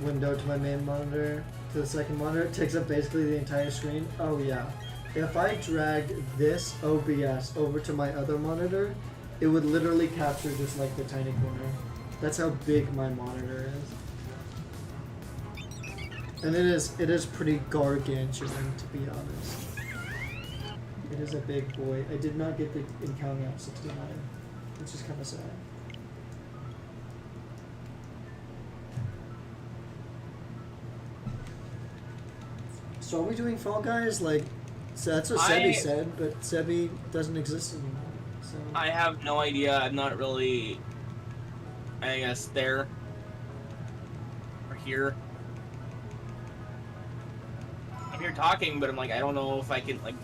window to my main monitor, to the second monitor, it takes up basically the entire screen. Oh yeah. If I dragged this OBS over to my other monitor, it would literally capture just like the tiny corner. That's how big my monitor is. And it is pretty gargantuan, to be honest. It is a big boy. I did not get the encounter at 69, which is kind of sad. So are we doing Fall Guys? Like, so that's what Sebi said, but Sebi doesn't exist anymore. So I have no idea. I'm not really, I guess, there or here. I'm here talking, but I'm like, I don't know if I can, like,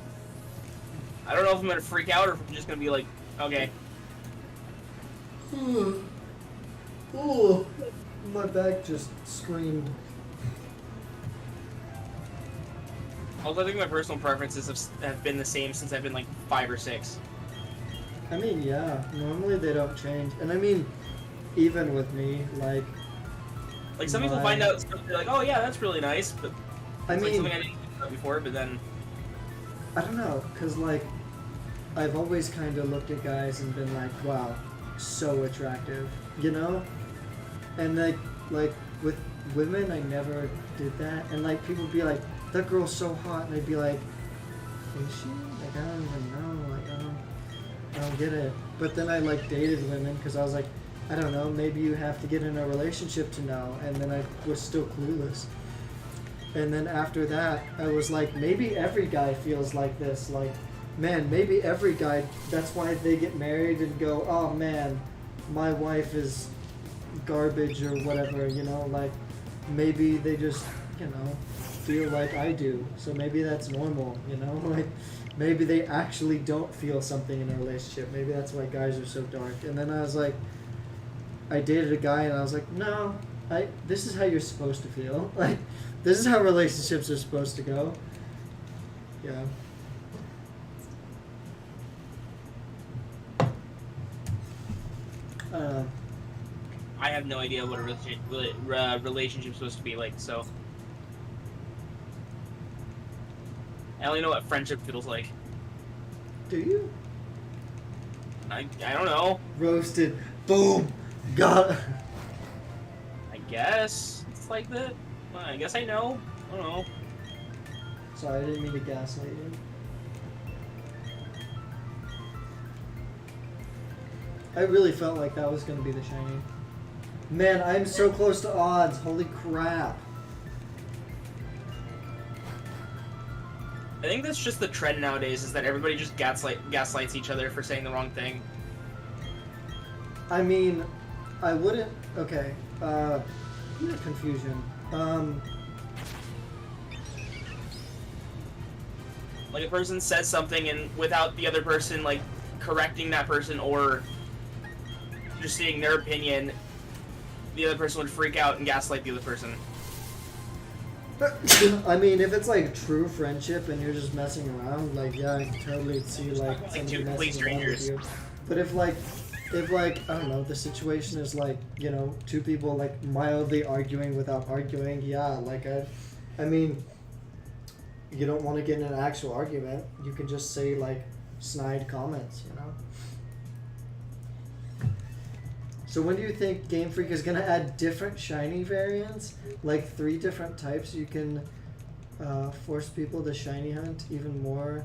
I don't know if I'm gonna freak out or if I'm just gonna be like, okay. Oh, my back just screamed. Although I think my personal preferences have been the same since I've been like 5 or 6. I mean, yeah, normally they don't change. And I mean, even with me, like some people find out stuff, they're like, oh yeah, that's really nice, but I it's mean, like something I didn't think about before, but then... I don't know, because like, I've always kind of looked at guys and been like, wow, so attractive, you know? And like with women, I never did that. And like, people would be like, that girl's so hot, and I'd be like, is she? Like, I don't even know, like, I don't get it. But then I like dated women, because I was like, I don't know, maybe you have to get in a relationship to know, and then I was still clueless. And then after that, I was like, maybe every guy feels like this, like, man, maybe every guy, that's why they get married and go, oh man, my wife is garbage or whatever, you know, like, maybe they just, you know, feel like I do, so maybe that's normal, you know, like, maybe they actually don't feel something in a relationship, maybe that's why guys are so dark. And then I was like, I dated a guy and I was like, no, this is how you're supposed to feel, like, this is how relationships are supposed to go. Yeah. I have no idea what a relationship's supposed to be like, so I only know what friendship feels like. Do you? I don't know. Roasted. Boom. Got it. I guess it's like that. I guess I know. I don't know. Sorry, I didn't mean to gaslight you. I really felt like that was going to be the shiny. Man, I'm so close to odds. Holy crap. I think that's just the trend nowadays, is that everybody just gaslights each other for saying the wrong thing. I mean, I wouldn't... Okay. Confusion. Like, a person says something and without the other person, like, correcting that person or just stating their opinion, the other person would freak out and gaslight the other person. I mean, if it's like true friendship and you're just messing around, like, yeah, I can totally see like somebody two complete messing around with strangers. you. But if like I don't know, the situation is like, you know, two people like mildly arguing without arguing, yeah, like I mean, you don't want to get in an actual argument. You can just say like snide comments, you know. So when do you think Game Freak is gonna add different shiny variants, like 3 different types? You can force people to shiny hunt even more.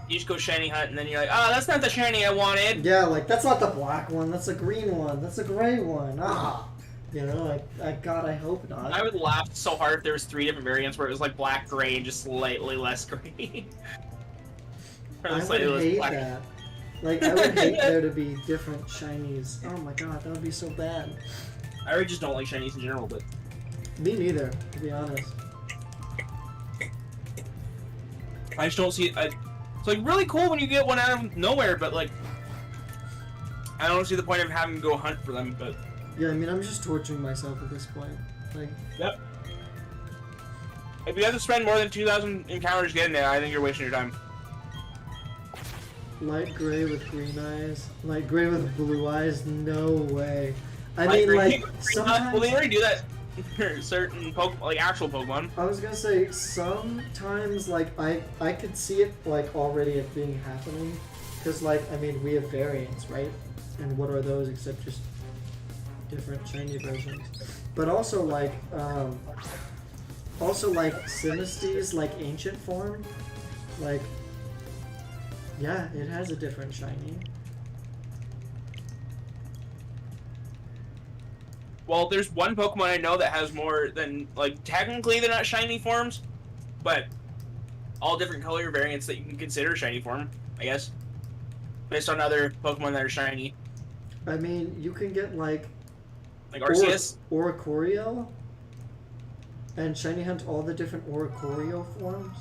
You just go shiny hunt and then you're like, oh, that's not the shiny I wanted. Yeah, like that's not the black one. That's the green one. That's the gray one. Ah, you know, like God, I hope not. I would laugh so hard if there was 3 different variants where it was like black, gray, and just slightly less green. I would hate that. Like, I would hate there to be different shinies. Oh my god, that would be so bad. I really just don't like shinies in general, but... Me neither, to be honest. I just don't see it. It's like really cool when you get one out of nowhere, but like... I don't see the point of having to go hunt for them, but... Yeah, I mean, I'm just torturing myself at this point. Like... Yep. If you have to spend more than 2,000 encounters getting there, I think you're wasting your time. Light gray with green eyes. Light gray with blue eyes? No way. I Light mean, green- like, green- sometimes... Well, they already do that for certain like actual Pokemon. I was gonna say, sometimes, like, I could see it, like, already it being happening. Because, like, I mean, we have variants, right? And what are those except just different shiny versions? But also, like, Sinisty's, like, ancient form, like, yeah, it has a different shiny. Well, there's one Pokemon I know that has more than, like, technically they're not shiny forms, but all different color variants that you can consider shiny form, I guess. Based on other Pokemon that are shiny. I mean, you can get, like Arceus? Oricorio, and shiny hunt all the different Oricorio forms,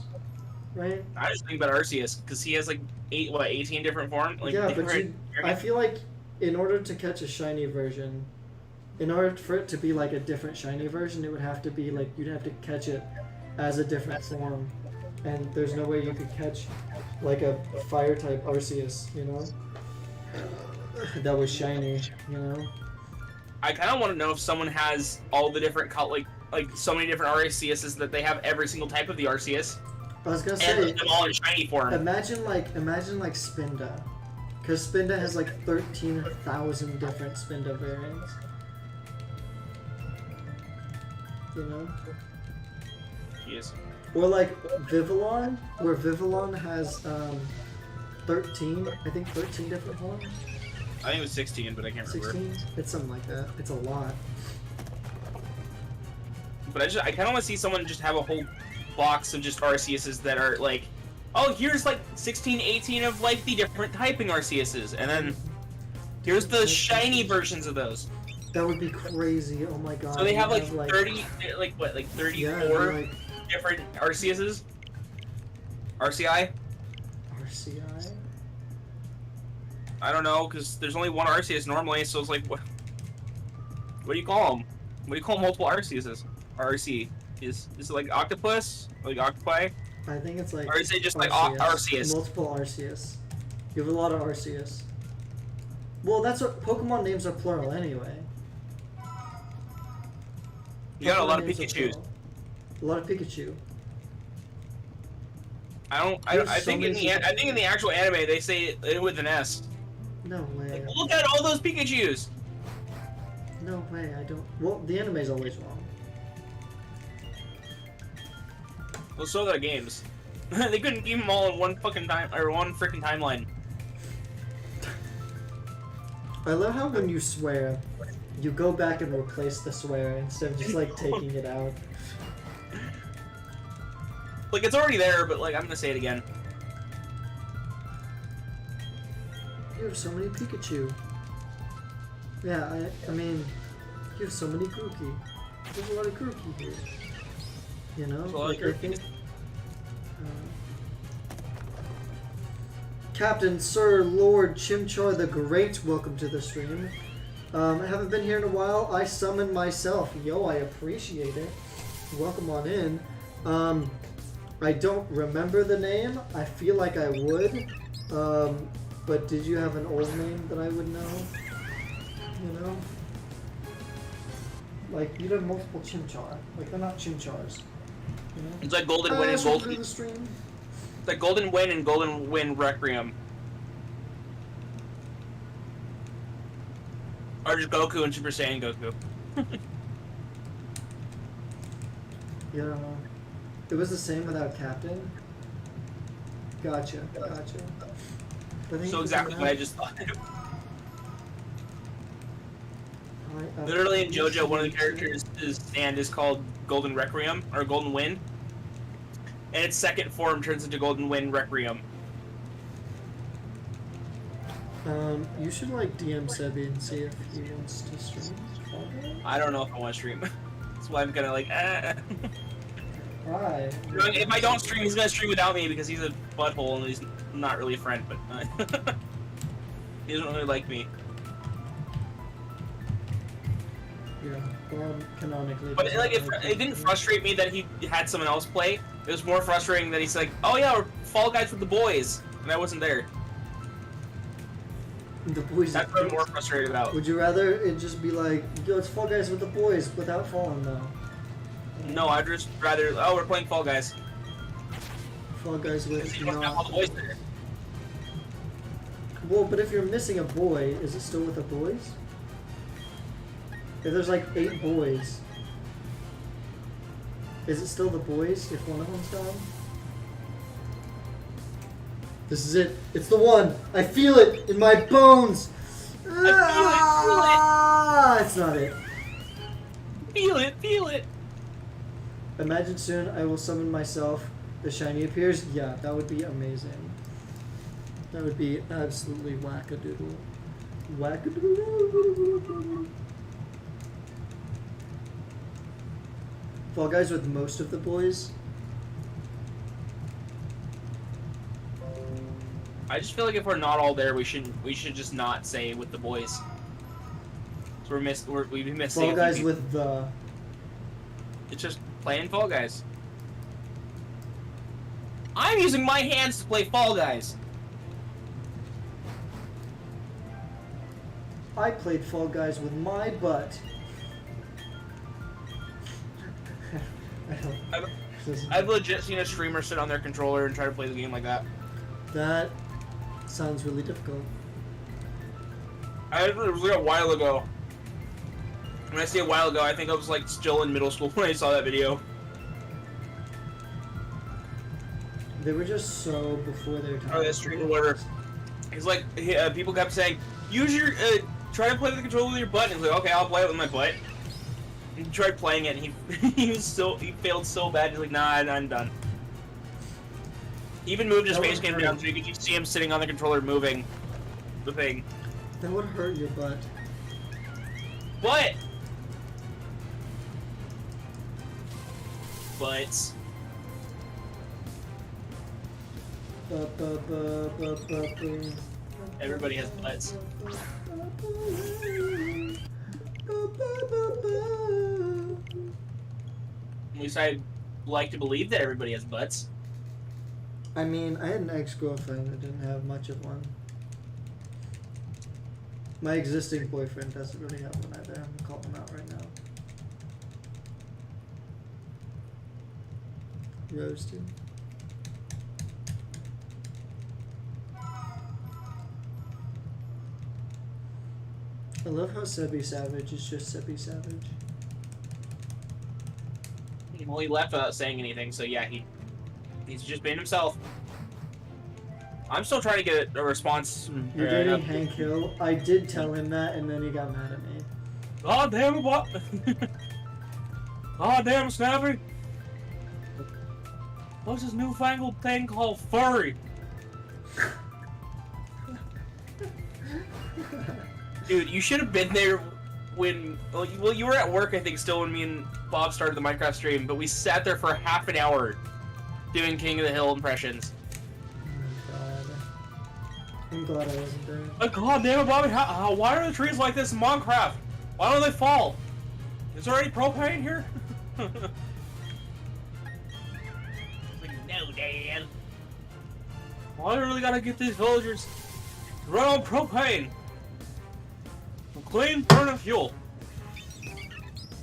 right? I just think about Arceus, because he has, like, 18 different forms? Like, yeah, but different I feel like in order to catch a shiny version, in order for it to be like a different shiny version, it would have to be like, you'd have to catch it as a different form. And there's no way you could catch like a fire type Arceus, you know? That was shiny, you know? I kind of want to know if someone has all the different like so many different Arceuses that they have every single type of the Arceus. I was gonna And say, put them all in shiny form. imagine like Spinda. Because Spinda has like 13,000 different Spinda variants. You know? Jeez. Or like Vivillon, where Vivillon has 13 different forms. I think it was 16, but I can't remember. 16? It's something like that. It's a lot. But I kind of want to see someone just have a whole box of just RCSs that are like, oh, here's like 16, 18 of like the different typing RCSs, and then here's the shiny versions of those. That would be crazy. Oh my god. So they have like like 30, like what, like 34 yeah, like different RCSs? RCI? RCI? I don't know, because there's only one RCS normally, so it's like, what do you call them? What do you call multiple RCSs? RC? Is it like octopus? Like octopi? I think it's like. Or is it just like RCS. RCS? Multiple RCS. You have a lot of RCS. Well, that's what Pokemon names are plural anyway. You got a lot of Pokemon names are Pikachus. plural. A lot of Pikachu. I think in the actual anime they say it with an S. No way. Like, look at all those Pikachus. No way. I don't. Well, the anime's always wrong. Well, so are their games. They couldn't keep them all in one fucking time or one freaking timeline. I love how when you swear, you go back and replace the swear instead of just like taking it out. Like it's already there, but like I'm gonna say it again. You have so many Pikachu. Yeah, I mean, you have so many Kooky. There's a lot of Kooky here. You know, like I think. Captain, Sir, Lord, Chimchar the Great, welcome to the stream. I haven't been here in a while. I summoned myself. Yo, I appreciate it. Welcome on in. I don't remember the name. I feel like I would. But did you have an old name that I would know? You know? Like, you'd have multiple Chimchar. Like, they're not Chimchars. You know? It's like Golden Wind and Welcome Golden. to the stream. It's like Golden Wind and Golden Wind Requiem. Or just Goku and Super Saiyan Goku. Yeah. It was the same without Captain? Gotcha. I think So exactly what I just thought. I Literally in JoJo, one of the characters' stand is called Golden Requiem, or Golden Wind. And its second form turns into Golden Wind Requiem. You should like DM Sebi and see if he wants to stream. I don't know if I want to stream. That's why I'm kind of like, Why? If I don't stream, he's gonna stream without me because he's a butthole and he's not really a friend, but he doesn't really like me. Yeah, well, canonically. But like, it didn't frustrate me that he had someone else play. It was more frustrating that he's like, oh yeah, we're Fall Guys with the boys, and I wasn't there. The boys. That's what I'm more frustrated about. Would you rather it just be like, yo, it's Fall Guys with the boys without falling though? No, I'd just rather, oh, we're playing Fall Guys. Fall Guys with You don't have all the boys there. Well, but if you're missing a boy, is it still with the boys? If there's like 8 boys, is it still the boys if one of them's gone? This is it. It's the one. I feel it in my bones. Feel it. It's not it. Feel it. Imagine soon I will summon myself. The shiny appears. Yeah, that would be amazing. That would be absolutely wackadoodle. Wackadoodle. Fall Guys with most of the boys. I just feel like if we're not all there, we should just not say with the boys. So we've been missing. Fall Guys with the. It's just playing Fall Guys. I'm using my hands to play Fall Guys. I played Fall Guys with my butt. I've legit seen a streamer sit on their controller and try to play the game like that. That sounds really difficult. It was like a while ago. When I say a while ago, I think I was like still in middle school when I saw that video. They were just so before their time. Oh, that stream or whatever. It's like people kept saying, use your, try to play with the controller with your butt. And he's like, okay, I'll play it with my butt. And he tried playing it, and he failed so bad. He's like, nah, I'm done. He even moved his That face would cam hurt. down so you could see him sitting on the controller moving the thing. That would hurt your butt. What? But everybody has butts. At least I like to believe that everybody has butts. I mean, I had an ex-girlfriend that didn't have much of one. My existing boyfriend doesn't really have one either. I'm calling him out right now. Roasted. I love how Sebi Savage is just Sebi Savage. Well, he left without saying anything, so yeah, he's just being himself. I'm still trying to get a response. You're dating Hank Hill. I did tell him that, and then he got mad at me. Oh damn what? Oh damn Snappy! What's this newfangled thing called furry? Dude, you should have been there when. Well, you were at work, I think, still when me and Bob started the Minecraft stream, but we sat there for half an hour doing King of the Hill impressions. Oh God. I'm glad I wasn't there. Like, God damn it, Bobby! Why are the trees like this in Minecraft? Why don't they fall? Is there any propane here? Like, no, Dan. Why do I really gotta get these villagers to run on propane? Clean burning fuel.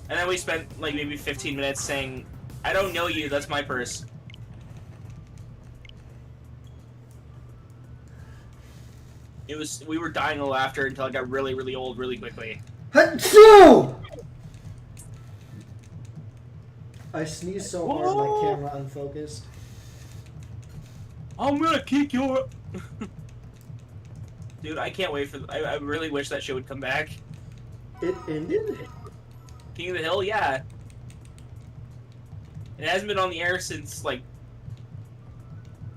And then we spent like maybe 15 minutes saying, I don't know you, that's my purse. We were dying of laughter until it got really, really old really quickly. Achoo! I sneezed so hard my camera unfocused. I'm gonna kick your... Dude, I can't wait for... I really wish that show would come back. It ended? King of the Hill, yeah. It hasn't been on the air since, like,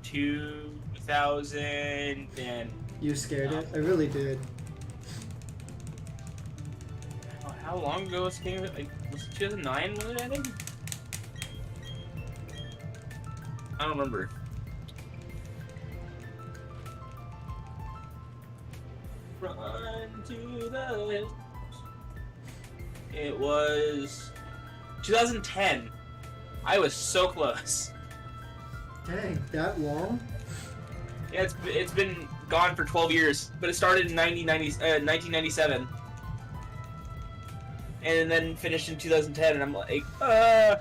2000 and... You scared it? I really did. How long ago was King of the Hill? Like, was it 2009 when it ended? I don't remember. Run to the hills. It was 2010. I was so close. Dang, that long? Yeah, it's been gone for 12 years, but it started in 1997, and then finished in 2010. And I'm like, I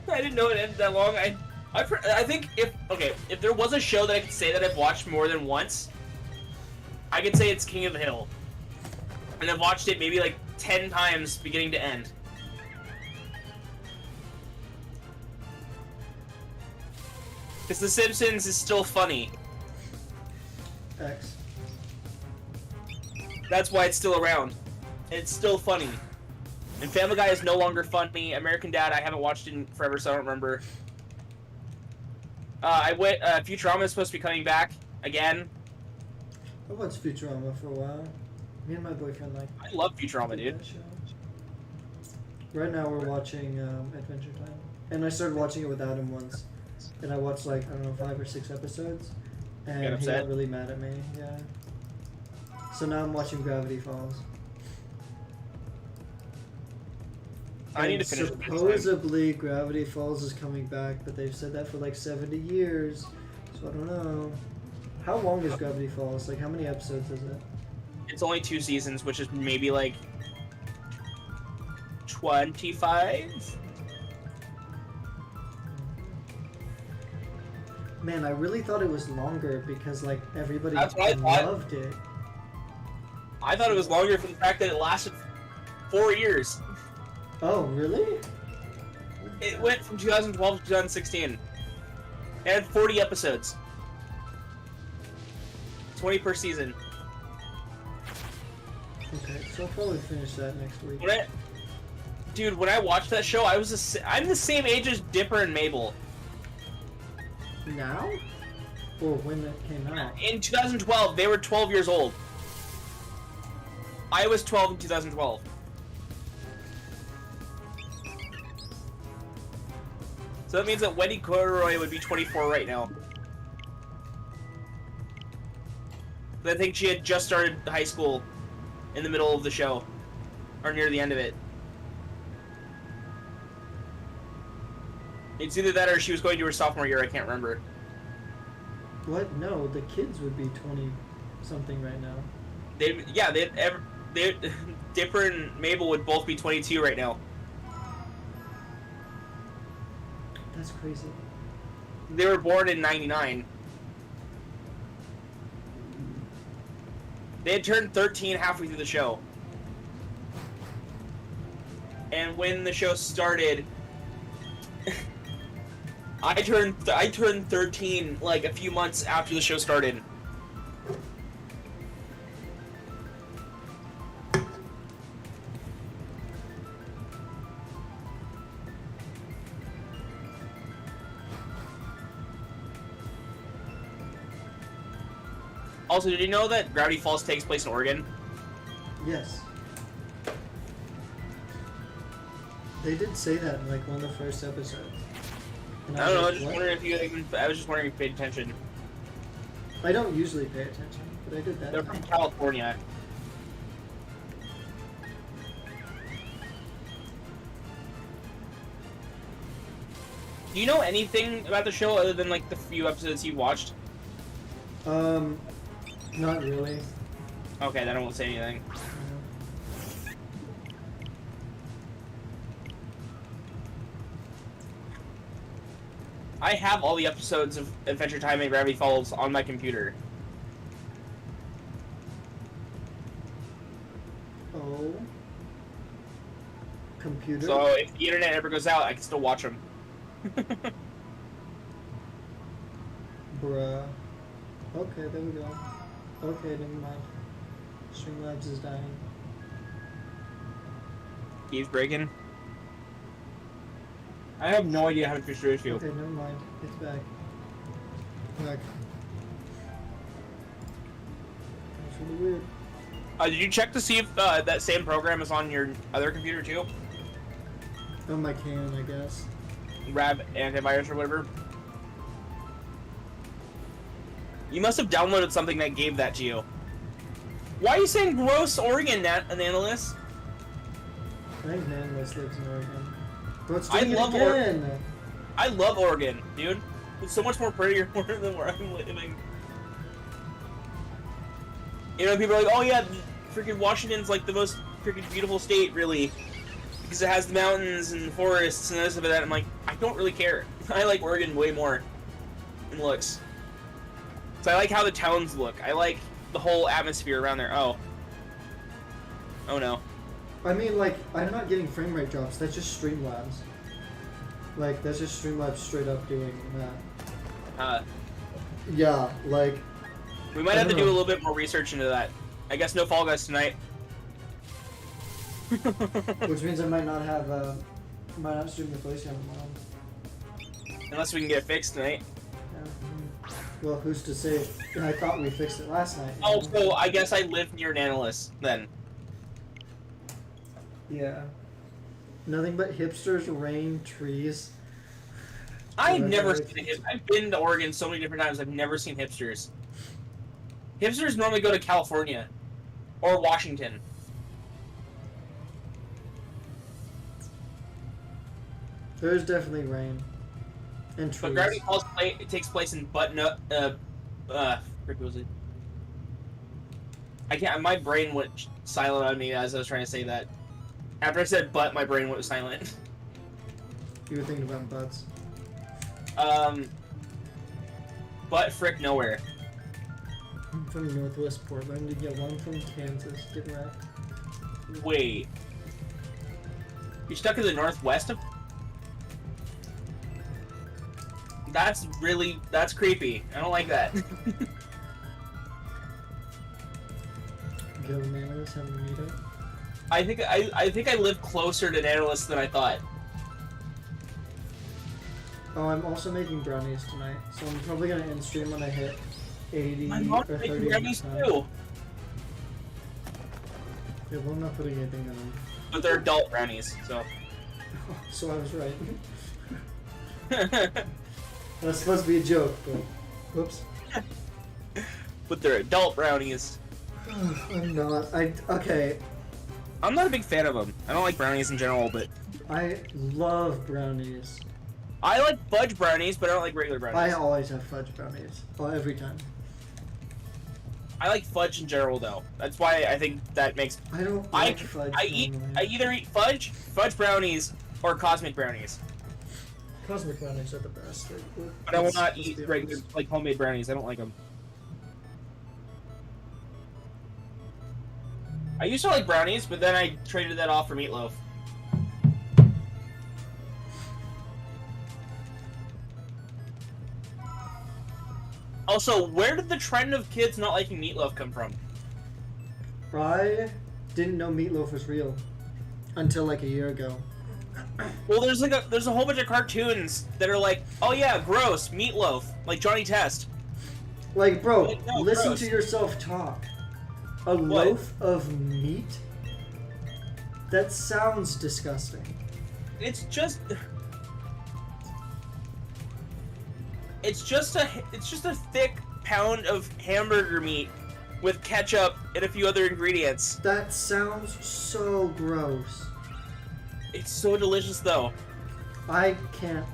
didn't know it ended that long. I think if there was a show that I could say that I've watched more than once, I could say it's King of the Hill, and I've watched it maybe like 10 times beginning to end. Because The Simpsons is still funny. X. That's why it's still around. It's still funny. And Family Guy is no longer funny. American Dad, I haven't watched in forever, so I don't remember. Futurama is supposed to be coming back again. I watched Futurama for a while. Me and my boyfriend I love Futurama, dude. that show. Right now we're watching Adventure Time. And I started watching it without him once. And I watched like, I don't know, 5 or 6 episodes. And Get he upset? got really mad at me, yeah. So now I'm watching Gravity Falls. I need And to finish it next time. supposedly Gravity Falls is coming back, but they've said that for like 70 years. So I don't know. How long is Gravity Falls? Like how many episodes is it? It's only 2 seasons, which is maybe like 25? Man, I really thought it was longer because like everybody That's what I thought. loved it. I thought it was longer for the fact that it lasted 4 years. Oh, really? It went from 2012 to 2016. It had 40 episodes. 20 per season. Okay, so I'll probably finish that next week. Dude, when I watched that show, I'm the same age as Dipper and Mabel. Now? Or when it came out? In 2012, they were 12 years old. I was 12 in 2012. So that means that Wendy Corduroy would be 24 right now. But I think she had just started high school in the middle of the show. Or near the end of it. It's either that or she was going to her sophomore year, I can't remember. What? No, the kids would be 20-something right now. Dipper and Mabel would both be 22 right now. That's crazy. They were born in 99. They had turned 13 halfway through the show. And when the show started, I turned 13 like a few months after the show started. Also, did you know that Gravity Falls takes place in Oregon? Yes. They did say that in like one of the first episodes. And I don't know. I was was just like, wondering if I was just wondering if you paid attention. I don't usually pay attention, but I did that. They're from California. Do you know anything about the show other than like the few episodes you've watched? Not really. Okay, then I won't say anything. I have all the episodes of Adventure Time and Gravity Falls on my computer. Oh. Computer? So if the internet ever goes out, I can still watch them. Bruh. Okay, there we go. Okay, never mind. Streamlabs is dying. Keith breaking. I have no idea how to fix your issue. Okay, never mind. It's back. Back. That's really weird. Did you check to see if that same program is on your other computer too? On my can, I guess. Grab antivirus or whatever. You must have downloaded something that gave that to you. Why are you saying gross Oregon, Analyst? I think Nanless lives in Oregon. Bro, it's I doing it love again! I love Oregon, dude. It's so much more prettier than where I'm living. You know, people are like, oh yeah, freaking Washington's like the most freaking beautiful state, really. Because it has the mountains and forests and this and that. I'm like, I don't really care. I like Oregon way more in looks. So I like how the towns look. I like the whole atmosphere around there. Oh. Oh no. I mean, like, I'm not getting frame rate drops. That's just Streamlabs. Like, that's just Streamlabs straight up doing that. Yeah, like... We might have to do a little bit more research into that. I guess no Fall Guys tonight. Which means I might not have, might not stream the place tomorrow. Unless we can get it fixed tonight. Yeah. Well, who's to say? I thought we fixed it last night. Oh, so I guess I live near an analyst then. Yeah. Nothing but hipsters, rain, trees. I've Well, never that's- seen a I've been to Oregon so many different times. I've never seen hipsters. Hipsters normally go to California or Washington. There's definitely rain. And trees. But Gravity Falls it takes place in frick was it? I can't. My brain went silent on me as I was trying to say that. After I said "but," my brain went silent. You were thinking about butts. But frick nowhere. I'm from Northwest Portland. Yeah, one from Kansas. Get wrecked. Wait. You're stuck in the northwest of. That's creepy. I don't like that. go to Nana's, have a meetup. I think I live closer to Nanolis than I thought. Oh, I'm also making brownies tonight, so I'm probably gonna end stream when I hit 80 My or mom's 30. making brownies too, Yeah, well, I'm not putting anything in them. but they're adult brownies, so. So I was right. That's supposed to be a joke, but whoops. But they're adult brownies. I'm not. Okay. I'm not a big fan of them. I don't like brownies in general, but I love brownies. I like fudge brownies, but I don't like regular I brownies. always have fudge brownies. Oh, every time. I like fudge in general, though. That's why I think that makes. I don't I like fudge. I normally. either eat fudge brownies, or cosmic brownies. Cosmic brownies are the best. But I will not let's eat be regular, honest. like homemade brownies. I don't like them. I used to like brownies, but then I traded that off for meatloaf. Also, where did the trend of kids not liking meatloaf come from? I didn't know meatloaf was real until like a year ago. Well, there's a whole bunch of cartoons that are like, oh yeah, gross, meatloaf, like Johnny Test. Like, bro, Like, no, listen gross. to yourself talk. A loaf of meat? That sounds disgusting. It's just a thick pound of hamburger meat with ketchup and a few other ingredients. That sounds so gross. It's so delicious though. I can't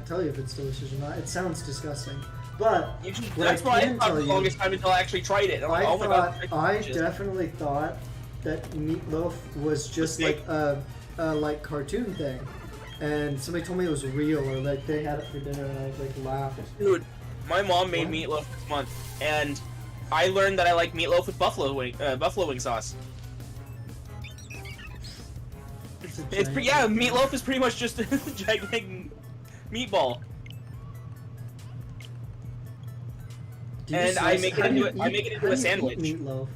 tell you if it's delicious or not. It sounds disgusting. But what That's what I can thought tell for the you- longest time until I actually tried it. I'm like, oh my god, it's I delicious. definitely thought that meatloaf was just Steak? like a like cartoon thing, and somebody told me it was real or like they had it for dinner, and I was like laughed. Dude, my mom made What? meatloaf this month, and I learned that I like meatloaf with buffalo wing sauce. It's a Yeah, giant- meatloaf is pretty much just a gigantic meatball. Do you and I slice- make it how do into you I eat- make it how into do a you eat sandwich. Meatloaf.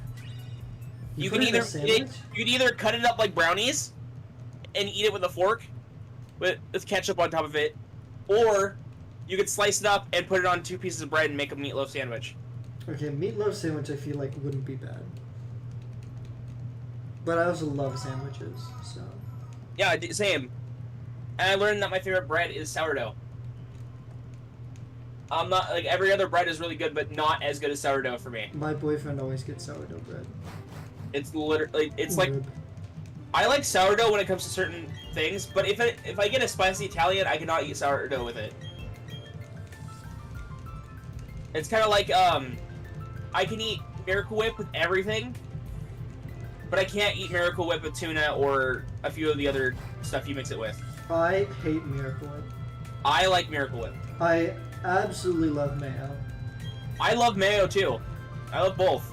You put can it in a either sandwich? you can either cut it up like brownies and eat it with a fork with ketchup on top of it, or you could slice it up and put it on 2 pieces of bread and make a meatloaf sandwich. Okay, meatloaf sandwich I feel like wouldn't be bad. But I also love sandwiches, so. Yeah, same. And I learned that my favorite bread is sourdough. I'm not like every other bread is really good, but not as good as sourdough for me. My boyfriend always gets sourdough bread. It's literally like Rib. I like sourdough when it comes to certain things, but if I get a spicy Italian, I cannot eat sourdough with it. It's kind of like I can eat Miracle Whip with everything, but I can't eat Miracle Whip with tuna or a few of the other stuff you mix it with. I hate Miracle Whip. I like Miracle Whip. I absolutely love mayo. I love mayo too. I love both.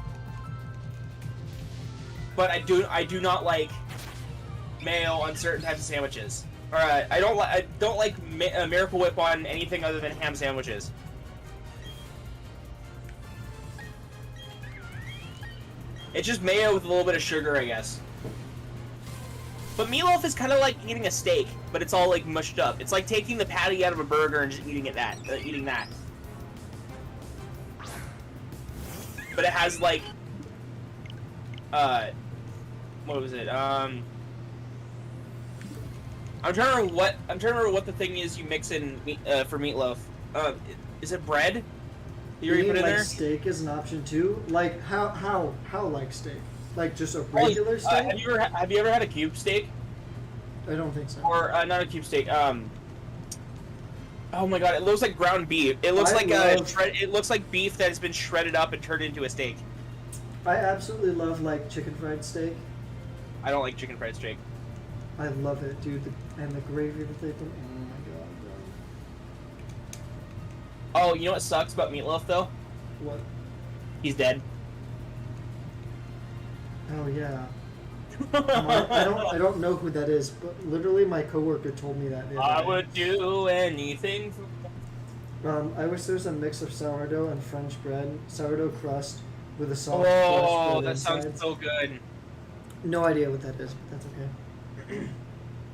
But I do not like mayo on certain types of sandwiches. Or I don't like Miracle Whip on anything other than ham sandwiches. It's just mayo with a little bit of sugar, I guess. But meatloaf is kind of like eating a steak, but it's all like mushed up. It's like taking the patty out of a burger and just eating that. But it has like, what was it? I'm trying to remember what the thing is you mix in for meatloaf. Is it bread? You already put Eating in like there? steak is an option too. Like how like steak? Like just a regular steak? Have you ever had a cube steak? I don't think so. Or not a cube steak? Oh my god! It looks like ground beef. It looks it looks like beef that has been shredded up and turned into a steak. I absolutely love like chicken fried steak. I don't like chicken fried steak. I love it, dude. And the gravy that they put. Oh my god, Oh, you know what sucks about meatloaf though? bro. What? He's dead. Oh yeah. I don't know who that is, but literally my coworker told me that. the other I day. would do anything for... I wish there was a mix of sourdough and French bread, sourdough crust, with a soft crust Oh, filled that inside. sounds so good. No idea what that is, but that's okay.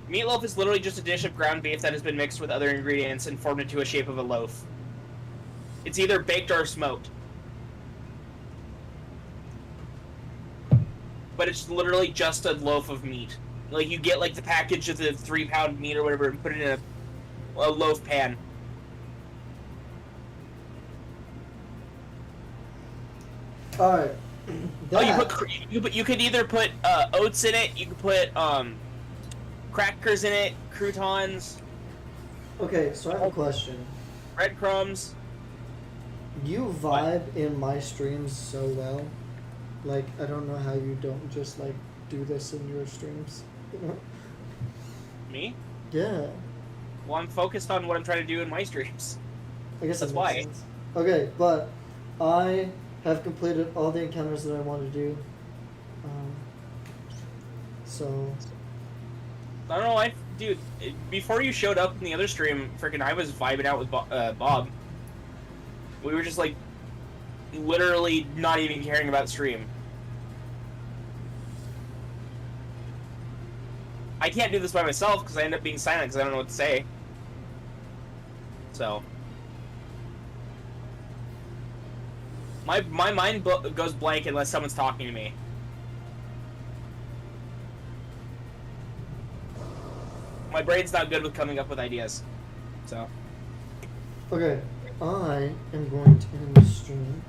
Meatloaf is literally just a dish of ground beef that has been mixed with other ingredients and formed into a shape of a loaf. It's either baked or smoked. But it's literally just a loaf of meat. Like, you get, like, the package of the 3-pound meat or whatever and put it in a loaf pan. Alright. Oh, you could either put oats in it, you could put crackers in it, croutons, Okay, so I have a question. breadcrumbs. You vibe in my streams so well. Like, I don't know how you don't just, like, do this in your streams. You know? Me? Yeah. Well, I'm focused on what I'm trying to do in my streams. I guess That's that makes why. sense. Okay, but I have completed all the encounters that I want to do. So I don't know, dude, before you showed up in the other stream, freaking I was vibing out with Bob. We were just, like, literally not even caring about stream. I can't do this by myself because I end up being silent because I don't know what to say. So. My mind goes blank unless someone's talking to me. My brain's not good with coming up with ideas. So. okay, I am going to end the stream.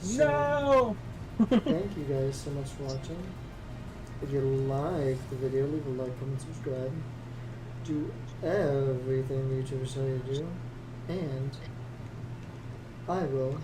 So, No! thank you guys so much for watching. If you like the video, leave a like, comment, subscribe. Do everything the YouTubers tell you to do. And I will